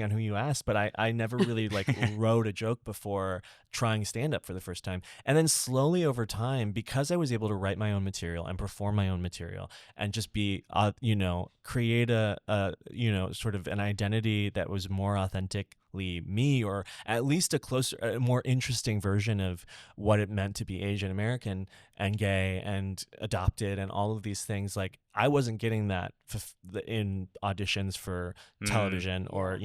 on who you ask, but I never really wrote a joke before trying stand-up for the first time. And then slowly over time, because I was able to write my own material and perform my own material and just be create a sort of an identity that was more authentically me, or at least a more interesting version of what it meant to be Asian American and gay and adopted and all of these things. I wasn't getting that in auditions for television or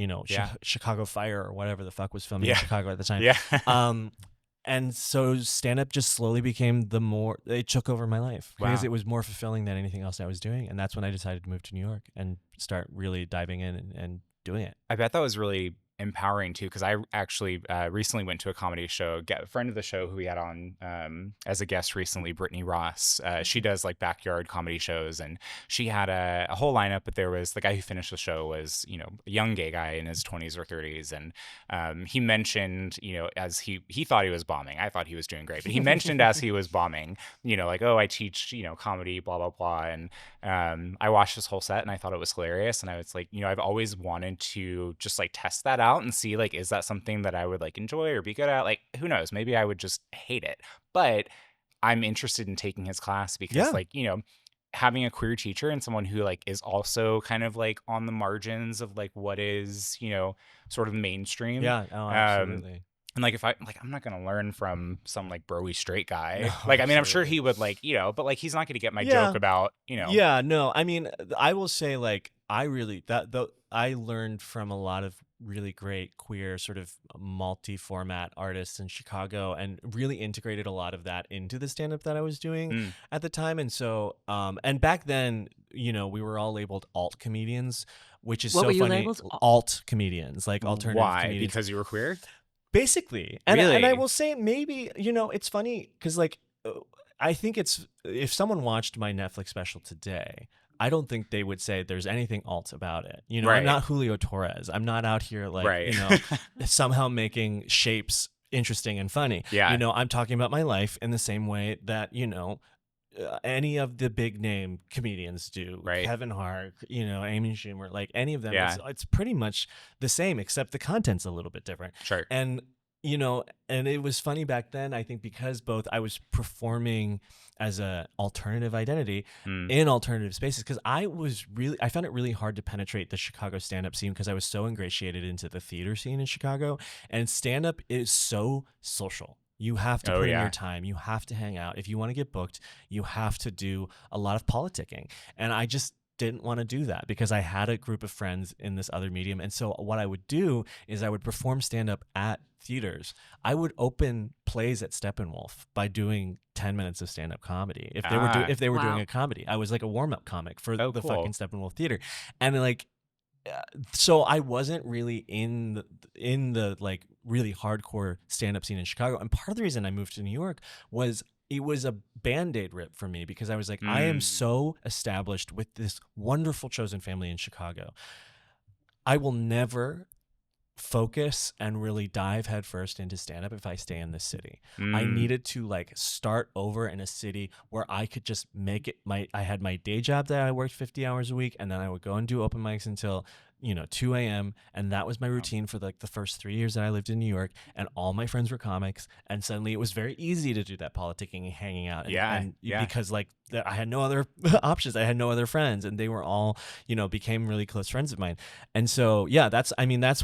Chicago Fire or whatever the fuck was filming in Chicago at the time. Yeah. And so stand-up just slowly became it took over my life because Wow. it was more fulfilling than anything else I was doing. And that's when I decided to move to New York and start really diving in and doing it. I bet that was really empowering too, because I actually recently went to a comedy show. A friend of the show who we had on as a guest recently, Brittany Ross, she does backyard comedy shows, and she had a whole lineup. But there was the guy who finished the show was a young gay guy in his 20s or 30s, and he mentioned as he thought he was bombing. I thought he was doing great, but he mentioned as he was bombing, oh, I teach comedy, blah blah blah, and I watched this whole set and I thought it was hilarious, and I was I've always wanted to just test that out and see is that something that I would enjoy or be good at. Who knows, maybe I would just hate it, but I'm interested in taking his class because having a queer teacher and someone who is also kind of on the margins of what is sort of mainstream. Absolutely. And if I'm not gonna learn from some broy straight guy. No, I mean, I'm sure he would but he's not gonna get my joke about Yeah, no, I mean, I will say I learned from a lot of really great queer sort of multi-format artists in Chicago and really integrated a lot of that into the stand-up that I was doing at the time. And so and back then, we were all labeled alt comedians, which is What so were you funny. labeled? Alt comedians, alternative Why? comedians. Because you were queer? Basically. And Really? I will say maybe, it's funny because I think if someone watched my Netflix special today, I don't think they would say there's anything alt about it. Right. I'm not Julio Torres. I'm not out here Right. somehow making shapes interesting and funny. Yeah. You know, I'm talking about my life in the same way that, you know, any of the big name comedians do, Right. Kevin Hart, you know, Amy Schumer, like any of them, Yeah. it's pretty much the same, except the content's a little bit different. Sure. And, you know, and it was funny back then, I think, because both I was performing as a alternative identity in alternative spaces, because I found it really hard to penetrate the Chicago stand-up scene because I was so ingratiated into the theater scene in Chicago, and stand-up is so social. You have to put in your time. You have to hang out. If you want to get booked, you have to do a lot of politicking. And I just didn't want to do that because I had a group of friends in this other medium. And so what I would do is I would perform stand-up at theaters. I would open plays at Steppenwolf by doing 10 minutes of stand-up comedy. If they were doing a comedy, I was like a warm-up comic for the fucking Steppenwolf Theater. And like, so I wasn't really in the like really hardcore stand-up scene in Chicago. And part of the reason I moved to New York was it was a Band-Aid rip for me, because I was like, I am so established with this wonderful chosen family in Chicago. I will never focus and really dive headfirst into stand-up if I stay in this city. I needed to like start over in a city where I could just make it I had my day job that I worked 50 hours a week, and then I would go and do open mics until 2 a.m. And that was my routine for like the first 3 years that I lived in New York, and all my friends were comics, and suddenly it was very easy to do that politicking and hanging out. Because like I had no other options. I had no other friends, and they were all, became really close friends of mine. And so, yeah, that's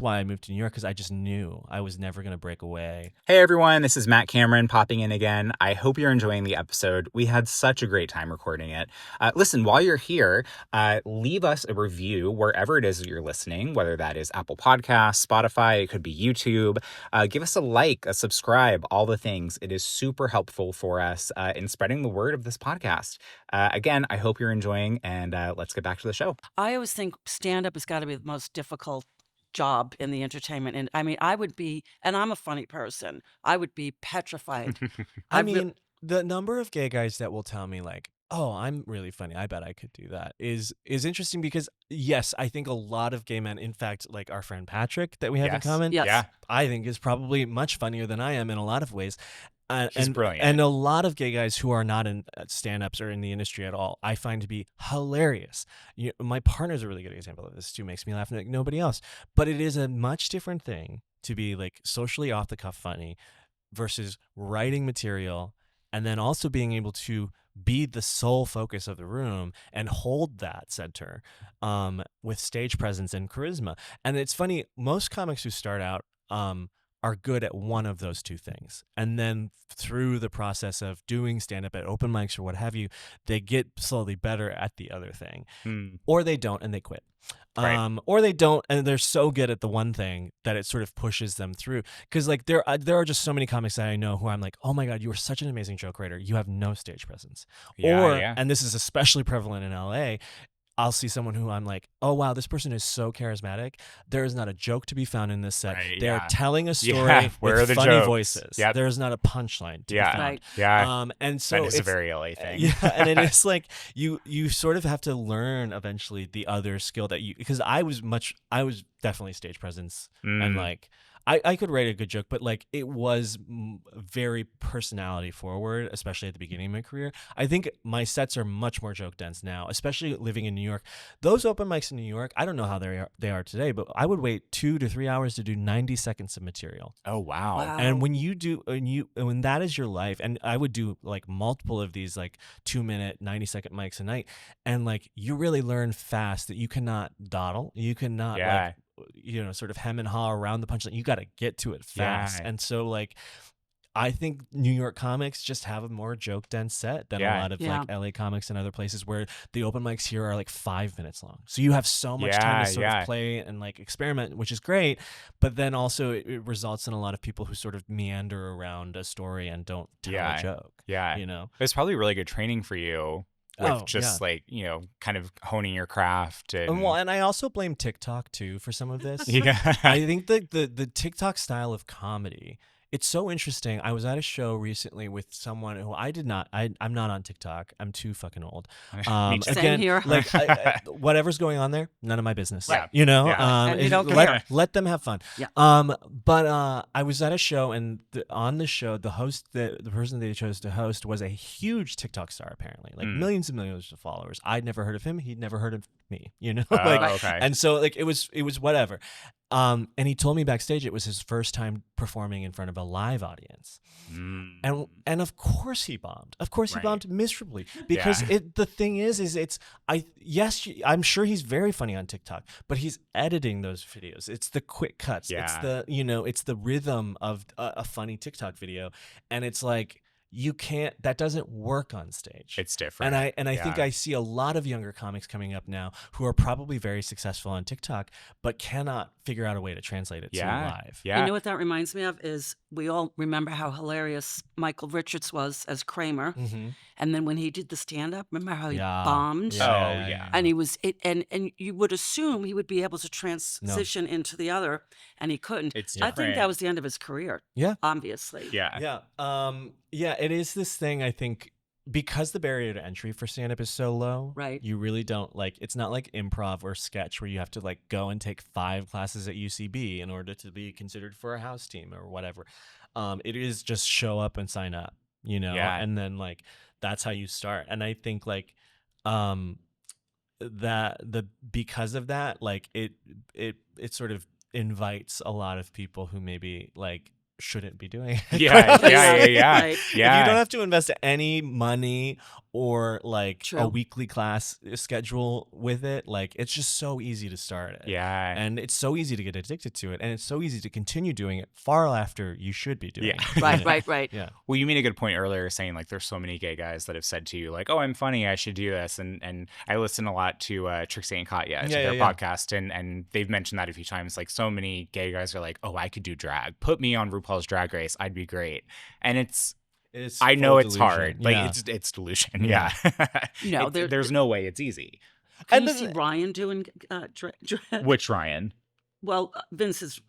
why I moved to New York, because I just knew I was never going to break away. Hey everyone, this is Matt Cameron popping in again. I hope you're enjoying the episode. We had such a great time recording it. Listen, while you're here, leave us a review wherever it is that you're listening, whether that is Apple Podcasts, Spotify, it could be YouTube. Give us a like, a subscribe, all the things. It is super helpful for us in spreading the word of this podcast. Again, I hope you're enjoying, and let's get back to the show. I always think stand-up has got to be the most difficult job in the entertainment. And I mean, I would be, and I'm a funny person, I would be petrified. The number of gay guys that will tell me like, oh, I'm really funny, I bet I could do that, is interesting, because yes, I think a lot of gay men, in fact, like our friend Patrick that we have in common, I think is probably much funnier than I am in a lot of ways. He's brilliant. And a lot of gay guys who are not in stand-ups or in the industry at all, I find to be hilarious. My partner's a really good example of this too. Makes me laugh like nobody else. But it is a much different thing to be like socially off the cuff funny versus writing material, and then also being able to be the sole focus of the room and hold that center with stage presence and charisma. And it's funny, most comics who start out are good at one of those two things. And then through the process of doing stand-up at open mics or what have you, they get slowly better at the other thing. Or they don't and they quit. Right. Or they don't and they're so good at the one thing that it sort of pushes them through. Because like there are just so many comics that I know who I'm like, oh my God, you are such an amazing joke writer. You have no stage presence. And this is especially prevalent in LA, I'll see someone who I'm like, oh, wow, this person is so charismatic. There is not a joke to be found in this set. Right, they are telling a story Where with are the funny jokes? voices. Yep. There is not a punchline to be found. Right. Yeah. And so that is a very LA thing. Yeah, and it is like you sort of have to learn eventually the other skill that because I was definitely stage presence and like I could write a good joke, but like it was very personality forward, especially at the beginning of my career. I think my sets are much more joke dense now, especially living in New York. Those open mics in New York, I don't know how they are today, but I would wait 2 to 3 hours to do 90 seconds of material. Oh wow. And when that is your life, and I would do like multiple of these like 2-minute 90-second mics a night, and like you really learn fast that you cannot dawdle, you cannot like sort of hem and haw around the punchline. You got to get to it fast. And so like I think New York comics just have a more joke dense set than a lot of like LA comics and other places where the open mics here are like 5 minutes long. So you have so much time to sort of play and like experiment, which is great. But then also it results in a lot of people who sort of meander around a story and don't tell a joke. It's probably really good training for you. With like, kind of honing your craft. And I also blame TikTok too for some of this. Yeah. I think that the TikTok style of comedy it's so interesting. I was at a show recently with someone who I'm not on TikTok. I'm too fucking old. Me too. Same Again, here. like whatever's going on there, none of my business. Right. You know, Yeah. And you don't let, care. let them have fun. Yeah. But I was at a show, and on the show, the host, the person they chose to host was a huge TikTok star, apparently, like millions and millions of followers. I'd never heard of him. He'd never heard of me. You know, like, Okay. and so like it was whatever. And he told me backstage it was his first time performing in front of a live audience. And of course he bombed. Of course he Right. bombed miserably because the thing is I'm sure he's very funny on TikTok, but he's editing those videos. It's the quick cuts. Yeah. It's the rhythm of a funny TikTok video, and it's like that doesn't work on stage. It's different. And I think I see a lot of younger comics coming up now who are probably very successful on TikTok, but cannot figure out a way to translate it to live. Yeah. You know what that reminds me of is we all remember how hilarious Michael Richards was as Kramer. Mm-hmm. And then when he did the stand-up, remember how he Yeah. bombed? Yeah. And he was and you would assume he would be able to transition into the other, and he couldn't. It's I think different. that was the end of his career. Yeah. Obviously. Yeah. Yeah, it is this thing, I think, because the barrier to entry for stand-up is so low. Right. You really don't it's not like improv or sketch where you have to like go and take 5 classes at UCB in order to be considered for a house team or whatever. It is just show up and sign up, you know, Yeah. and then like that's how you start. And I think like because of that, like it sort of invites a lot of people who maybe like shouldn't be doing it. Yeah. Right. If you don't have to invest any money or like True. a weekly class schedule with it, like it's just so easy to start it. Yeah. And it's so easy to get addicted to it, and it's so easy to continue doing it far after you should be doing it. Right. Yeah. Well, you made a good point earlier saying like there's so many gay guys that have said to you like, oh, I'm funny, I should do this. And I listen a lot to Trixie and Katya to their podcast, and they've mentioned that a few times. Like so many gay guys are like, oh, I could do drag. Put me on RuPaul's Drag Race. I'd be great. And I know it's delusion. hard. Like Yeah. it's delusion. Yeah. No, there's no way it's easy. Can you see Ryan doing drag? Which Ryan? Well, Vince is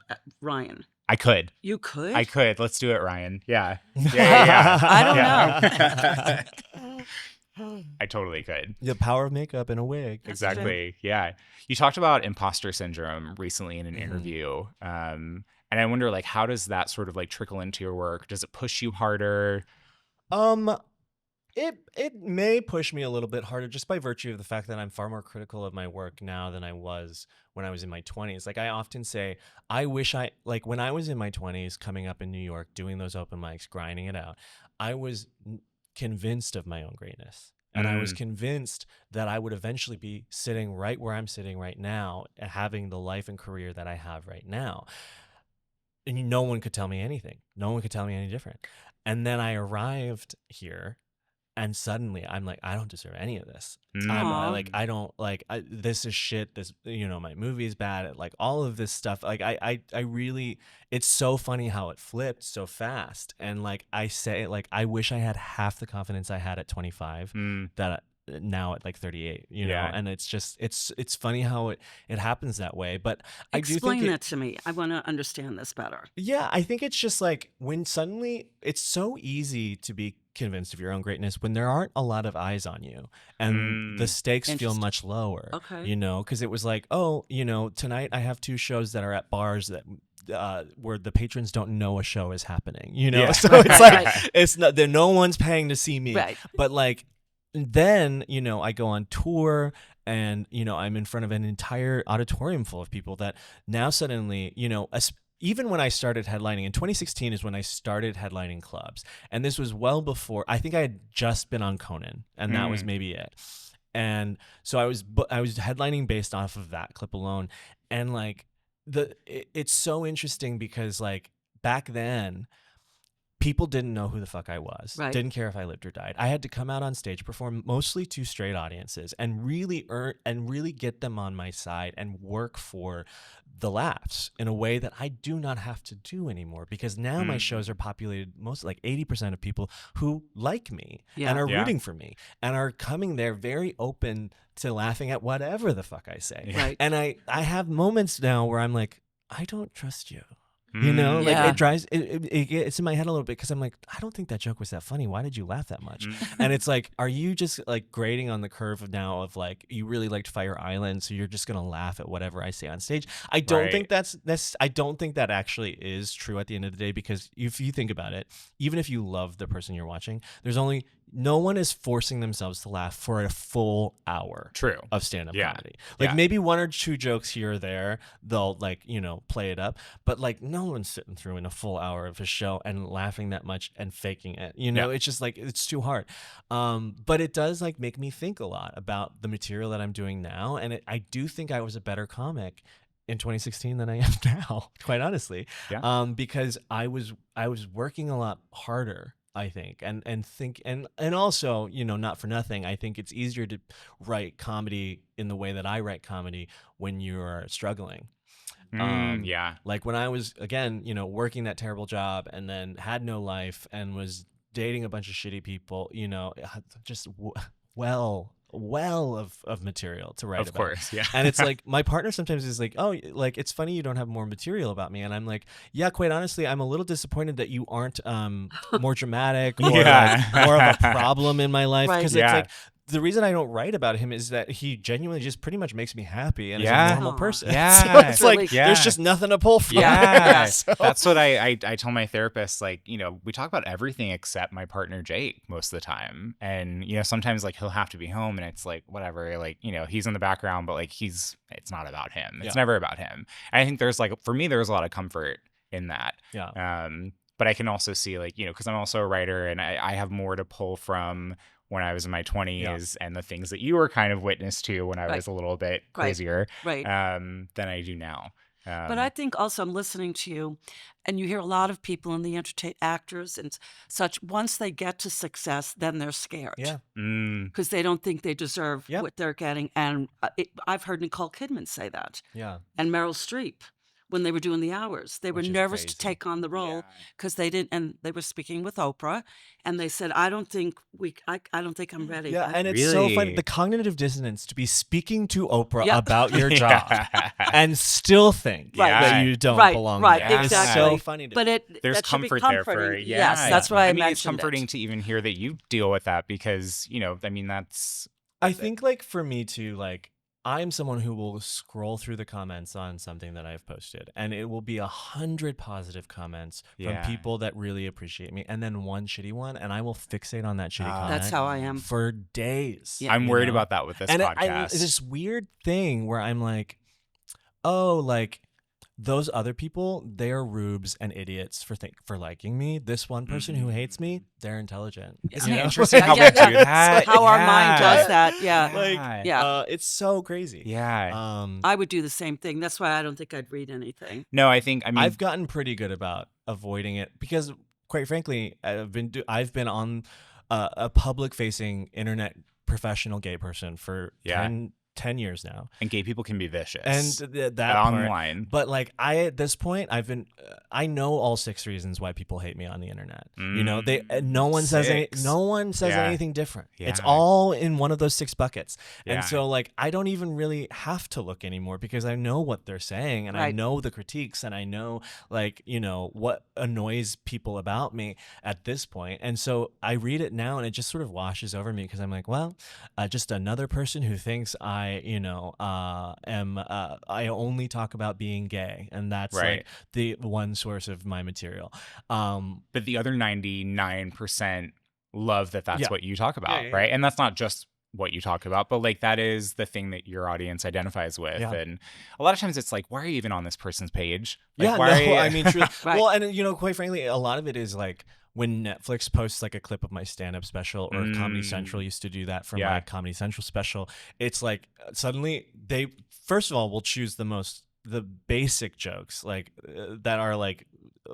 Ryan. I could. You could? I could. Let's do it, Ryan. Yeah. Yeah. I don't know. I totally could. The power of makeup in a wig. Exactly. Yeah. You talked about imposter syndrome recently in an interview. And I wonder, like, how does that sort of like trickle into your work? Does it push you harder? It may push me a little bit harder just by virtue of the fact that I'm far more critical of my work now than I was when I was in my 20s. Like I often say, I wish when I was in my 20s coming up in New York, doing those open mics, grinding it out, I was convinced of my own greatness. And I was convinced that I would eventually be sitting right where I'm sitting right now, having the life and career that I have right now. And no one could tell me anything. No one could tell me any different. And then I arrived here, and suddenly I'm like, I don't deserve any of this. This is shit. This, my movie is bad. Like all of this stuff. Like I really, it's so funny how it flipped so fast. And like I say, like I wish I had half the confidence I had at 25 that now at like 38, know, and it's just, it's funny how it happens that way. But I do think explain that to me. I want to understand this better. Yeah, I think it's just like when suddenly it's so easy to be convinced of your own greatness when there aren't a lot of eyes on you and the stakes feel much lower. Okay. Because it was like, oh, tonight I have 2 shows that are at bars that where the patrons don't know a show is happening. So it's like it's not that no one's paying to see me. Right. But like then, I go on tour and, I'm in front of an entire auditorium full of people that now suddenly, even when I started headlining in 2016 is when I started headlining clubs. And this was well before, I think I had just been on Conan and that was maybe it. And so I was headlining based off of that clip alone. And like it's so interesting because like back then, people didn't know who the fuck I was. Right. Didn't care if I lived or died. I had to come out on stage, perform mostly to straight audiences, and really get them on my side and work for the laughs in a way that I do not have to do anymore. Because now my shows are populated mostly like 80% of people who like me and are rooting for me and are coming there very open to laughing at whatever the fuck I say. Right. And I have moments now where I'm like, I don't trust you. You know, like Yeah. it drives it gets in my head a little bit because I'm like, I don't think that joke was that funny. Why did you laugh that much? And it's like, are you just like grading on the curve of now of like you really liked Fire Island, so you're just gonna laugh at whatever I say on stage? I don't Right. think that's I don't think that actually is true at the end of the day, because if you think about it, even if you love the person you're watching, no one is forcing themselves to laugh for a full hour True. of stand-up Yeah. comedy. Like Yeah. maybe one or two jokes here or there, they'll like, play it up, but like no one's sitting through in a full hour of a show and laughing that much and faking it. Yeah. It's just like it's too hard. But it does like make me think a lot about the material that I'm doing now, and I do think I was a better comic in 2016 than I am now, quite honestly. Yeah. Because I was working a lot harder, I think, and also, not for nothing, I think it's easier to write comedy in the way that I write comedy when you're struggling. Yeah. Like when I was, again, working that terrible job and then had no life and was dating a bunch of shitty people, just well of material to write Of about. course. Yeah. And it's like my partner sometimes is like, oh, like it's funny you don't have more material about me, and I'm like, yeah, quite honestly, I'm a little disappointed that you aren't more dramatic or Yeah. like more of a problem in my life, Right. because Yeah. it's like the reason I don't write about him is that he genuinely just pretty much makes me happy and is Yeah. a normal Aw. person. Yeah. So it's like Really- there's Yeah. just nothing to pull from. Yeah. So- That's what I tell my therapist. Like, we talk about everything except my partner Jake most of the time. And, sometimes like he'll have to be home and it's like, whatever, like, he's in the background, but like it's not about him. It's Yeah. never about him. And I think there's like, for me, there's a lot of comfort in that. Yeah. But I can also see like, because I'm also a writer and I have more to pull from when I was in my 20s and the things that you were kind of witness to when I Right. was a little bit Right. crazier Right. than I do now. But I think also I'm listening to you, and you hear a lot of people in the actors and such. Once they get to success, then they're scared. Yeah. Because they don't think they deserve Yep. what they're getting. And I've heard Nicole Kidman say that, Yeah. and Meryl Streep when they were doing the hours. They were Which is nervous crazy. to take on the role Yeah. because they didn't. And they were speaking with Oprah, and they said, "I don't think I don't think I'm ready." Yeah, I- and it's so funny, Really? the cognitive dissonance to be speaking to Oprah Yep. about your job Yeah. and still think Right. that you don't Right, belong right, there. It's so exactly. funny to but me. it There's that should be comfort there for comforting. yeah. Yes, that's why I mean, it's mentioned comforting it. to even hear that you deal with that because I mean that's I think like for me too, like I'm someone who will scroll through the comments on something that I've posted, and it will be 100 positive comments Yeah. from people that really appreciate me, and then one shitty one, and I will fixate on that shitty comment. That's how I am. for days. Yeah. I'm you worried know? about that with this and podcast. it's this weird thing where I'm like, oh, like those other people, they're rubes and idiots for liking me. This one person who hates me, they're intelligent. Isn't You it know? interesting how we Yeah, do yeah. that? How our mind Yeah. does that. Yeah. Like, Yeah. it's so crazy. Yeah. I would do the same thing. That's why I don't think I'd read anything. No, I mean I've gotten pretty good about avoiding it because, quite frankly, I've been on a public-facing internet professional gay person for Yeah. 10 years now, and gay people can be vicious. and that part, online. But like at this point, I know all 6 reasons why people hate me on the internet. No one says 6. Yeah. anything different. It's Yeah. all in one of those 6 buckets. Yeah. And so like I don't even really have to look anymore because I know what they're saying, and I Right. know the critiques, and I know like what annoys people about me at this point. And so I read it now and it just sort of washes over me because I'm like, well, just another person who thinks I only talk about being gay, and that's Right. like the one source of my material. But the other 99% love that's Yeah. what you talk about, yeah. right? And that's not just what you talk about, but like that is the thing that your audience identifies with. Yeah. And a lot of times it's like, why are you even on this person's page? Like, Yeah, why are you- I mean, truly. Right. Well, and quite frankly, a lot of it is like when Netflix posts like a clip of my stand-up special, or Comedy Central used to do that for Yeah. my Comedy Central special. It's like suddenly they first of all will choose the basic jokes like that are like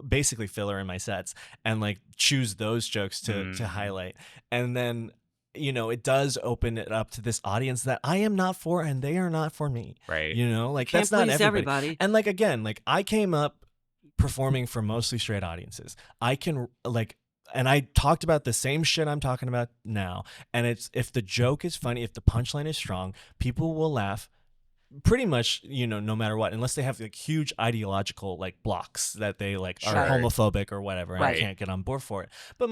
basically filler in my sets, and like choose those jokes to highlight, and then it does open it up to this audience that I am not for, and they are not for me. right. Like Can't that's not please everybody. And like again, like I came up performing for mostly straight audiences. I can like, and I talked about the same shit I'm talking about now. And it's if the joke is funny, if the punchline is strong, people will laugh pretty much, no matter what, unless they have like huge ideological like blocks that they like Sure. are homophobic or whatever, and I Right. can't get on board for it. But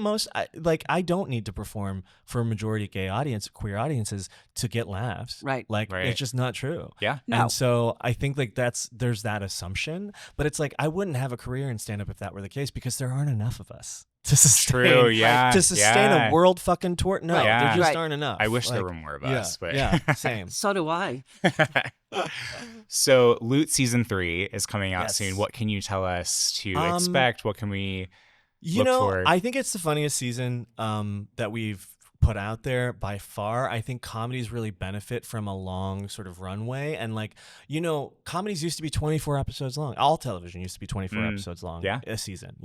I don't need to perform for a majority gay audience, queer audiences, to get laughs. Right. Like Right. it's just not true. Yeah. No. And so I think like there's that assumption, but it's like I wouldn't have a career in stand up if that were the case, because there aren't enough of us to sustain True. Yeah. to sustain yeah. a world fucking tour. No, Yeah. there just Right. aren't enough. I wish there Like, were more of yeah, us, but yeah, same. So do I. So Loot season 3 is coming out Yes. soon. What can you tell us to Um, expect? What can we look for? I think it's the funniest season that we've put out there by far. I think comedies really benefit from a long sort of runway, and like, comedies used to be 24 episodes long. All television used to be 24 episodes long a season,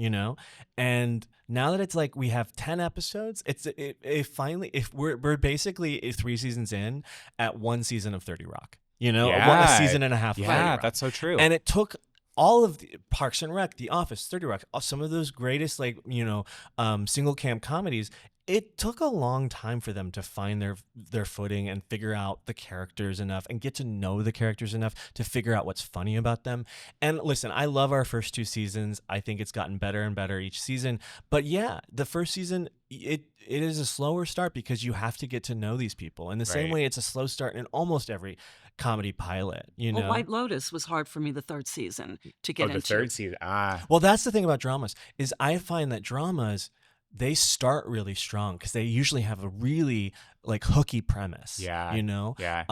and now that it's like we have 10 episodes, it finally, if we're basically 3 seasons in at 1 season of 30 Rock, Yeah. a season and a half of 30 yeah, Rock. that's so true. And it took all of the Parks and Rec, The Office, 30 Rock, some of those greatest single cam comedies. It took a long time for them to find their footing and figure out the characters enough and get to know the characters enough to figure out what's funny about them. And listen, I love our first 2 seasons. I think it's gotten better and better each season. But yeah, the first season, it is a slower start because you have to get to know these people. In the same Right. way, it's a slow start in almost every comedy pilot, Well, White Lotus was hard for me the 3rd season to get the into. 3rd season. Well, that's the thing about dramas, is I find that dramas, they start really strong because they usually have a really like hooky premise. Yeah. Yeah.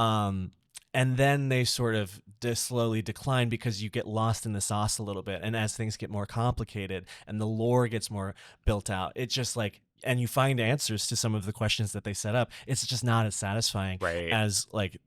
And then they sort of slowly decline because you get lost in the sauce a little bit, and as things get more complicated and the lore gets more built out, it's just like, and you find answers to some of the questions that they set up, it's just not as satisfying Right. as like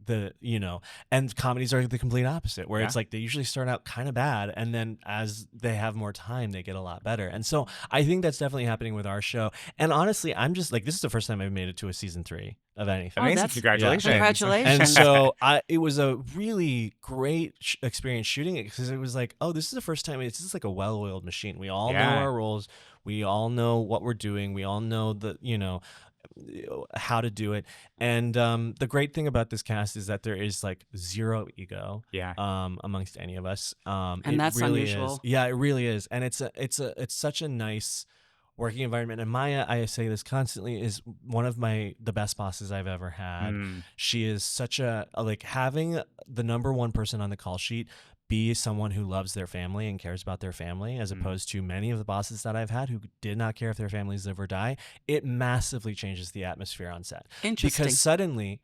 and comedies are the complete opposite, where it's like they usually start out kind of bad, and then as they have more time, they get a lot better. And so I think that's definitely happening with our show. And honestly, I'm just like, this is the first time I've made it to a season 3 of anything. Amazing. that's- Congratulations. Congratulations. And so it was a really great experience shooting it, because it was like, oh, this is the first time. This is like a well-oiled machine. We all know Yeah. our roles. We all know what we're doing. We all know how to do it. And the great thing about this cast is that there is like zero ego Yeah. amongst any of us. And It that's really unusual. is. Yeah, it really is. And it's such a nice working environment. And Maya, I say this constantly, is one of the best bosses I've ever had. She is such like, having the number one person on the call sheet be someone who loves their family and cares about their family, as opposed to many of the bosses that I've had who did not care if their families live or die. It massively changes the atmosphere on set. Interesting. Because suddenly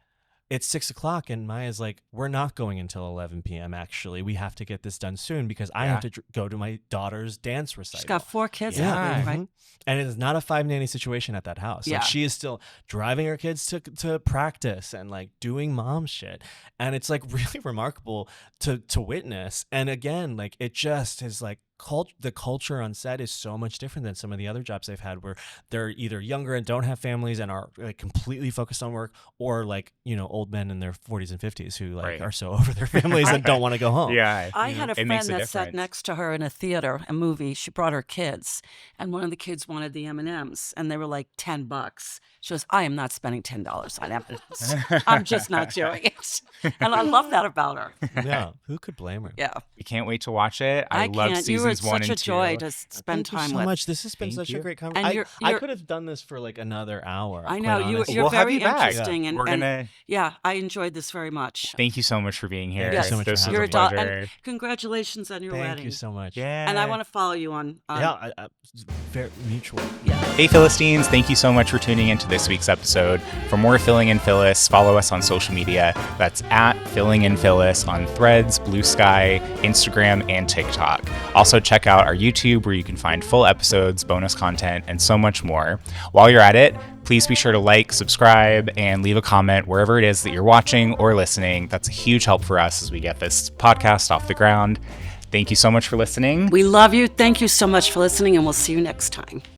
it's 6:00 and Maya's like, we're not going until 11 p.m. Actually, we have to get this done soon because I have to go to my daughter's dance recital. She's got 4 kids. Yeah. I believe, right? Mhm. And it is not a 5 nanny situation at that house. Yeah. Like, she is still driving her kids to practice and like doing mom shit. And it's like really remarkable to witness. And again, like, it just is like, the culture on set is so much different than some of the other jobs I've had, where they're either younger and don't have families and are like completely focused on work, or like, old men in their 40s and 50s who like Right. are so over their families and don't want to go home. Yeah. I had a It friend makes a that sat difference. next to her in a theater, a movie. She brought her kids, and one of the kids wanted the M&Ms, and they were like $10. She goes, "I am not spending $10 on M&Ms. I'm just not doing it." And I love that about her. Yeah. Who could blame her? Yeah, We can't wait to watch it. I love can't. You were seasons 1 such and a 2. joy to spend Thank you time so with. much. This has been Thank such you. a great And conversation. I you're- could have done this for like another hour. I quite know honestly. you're We'll have very you back. interesting, and, We're and gonna. yeah, I enjoyed this very much. Thank you so much for being here. Thank you so much for This was having You're a a doll, pleasure. and congratulations on your Thank wedding. you so much. Yeah. And I want to follow you on. Yeah, very mutual. Hey Philistines, thank you so much for tuning into this week's episode. For more Filling in Phyllis, follow us on social media. That's at Filling in Phyllis on Threads, Blue Sky, Instagram, and TikTok. Also check out our YouTube, where you can find full episodes, bonus content, and so much more. While you're at it, please be sure to like, subscribe, and leave a comment wherever it is that you're watching or listening. That's a huge help for us as we get this podcast off the ground. Thank you so much for listening. We love you. Thank you so much for listening, and we'll see you next time.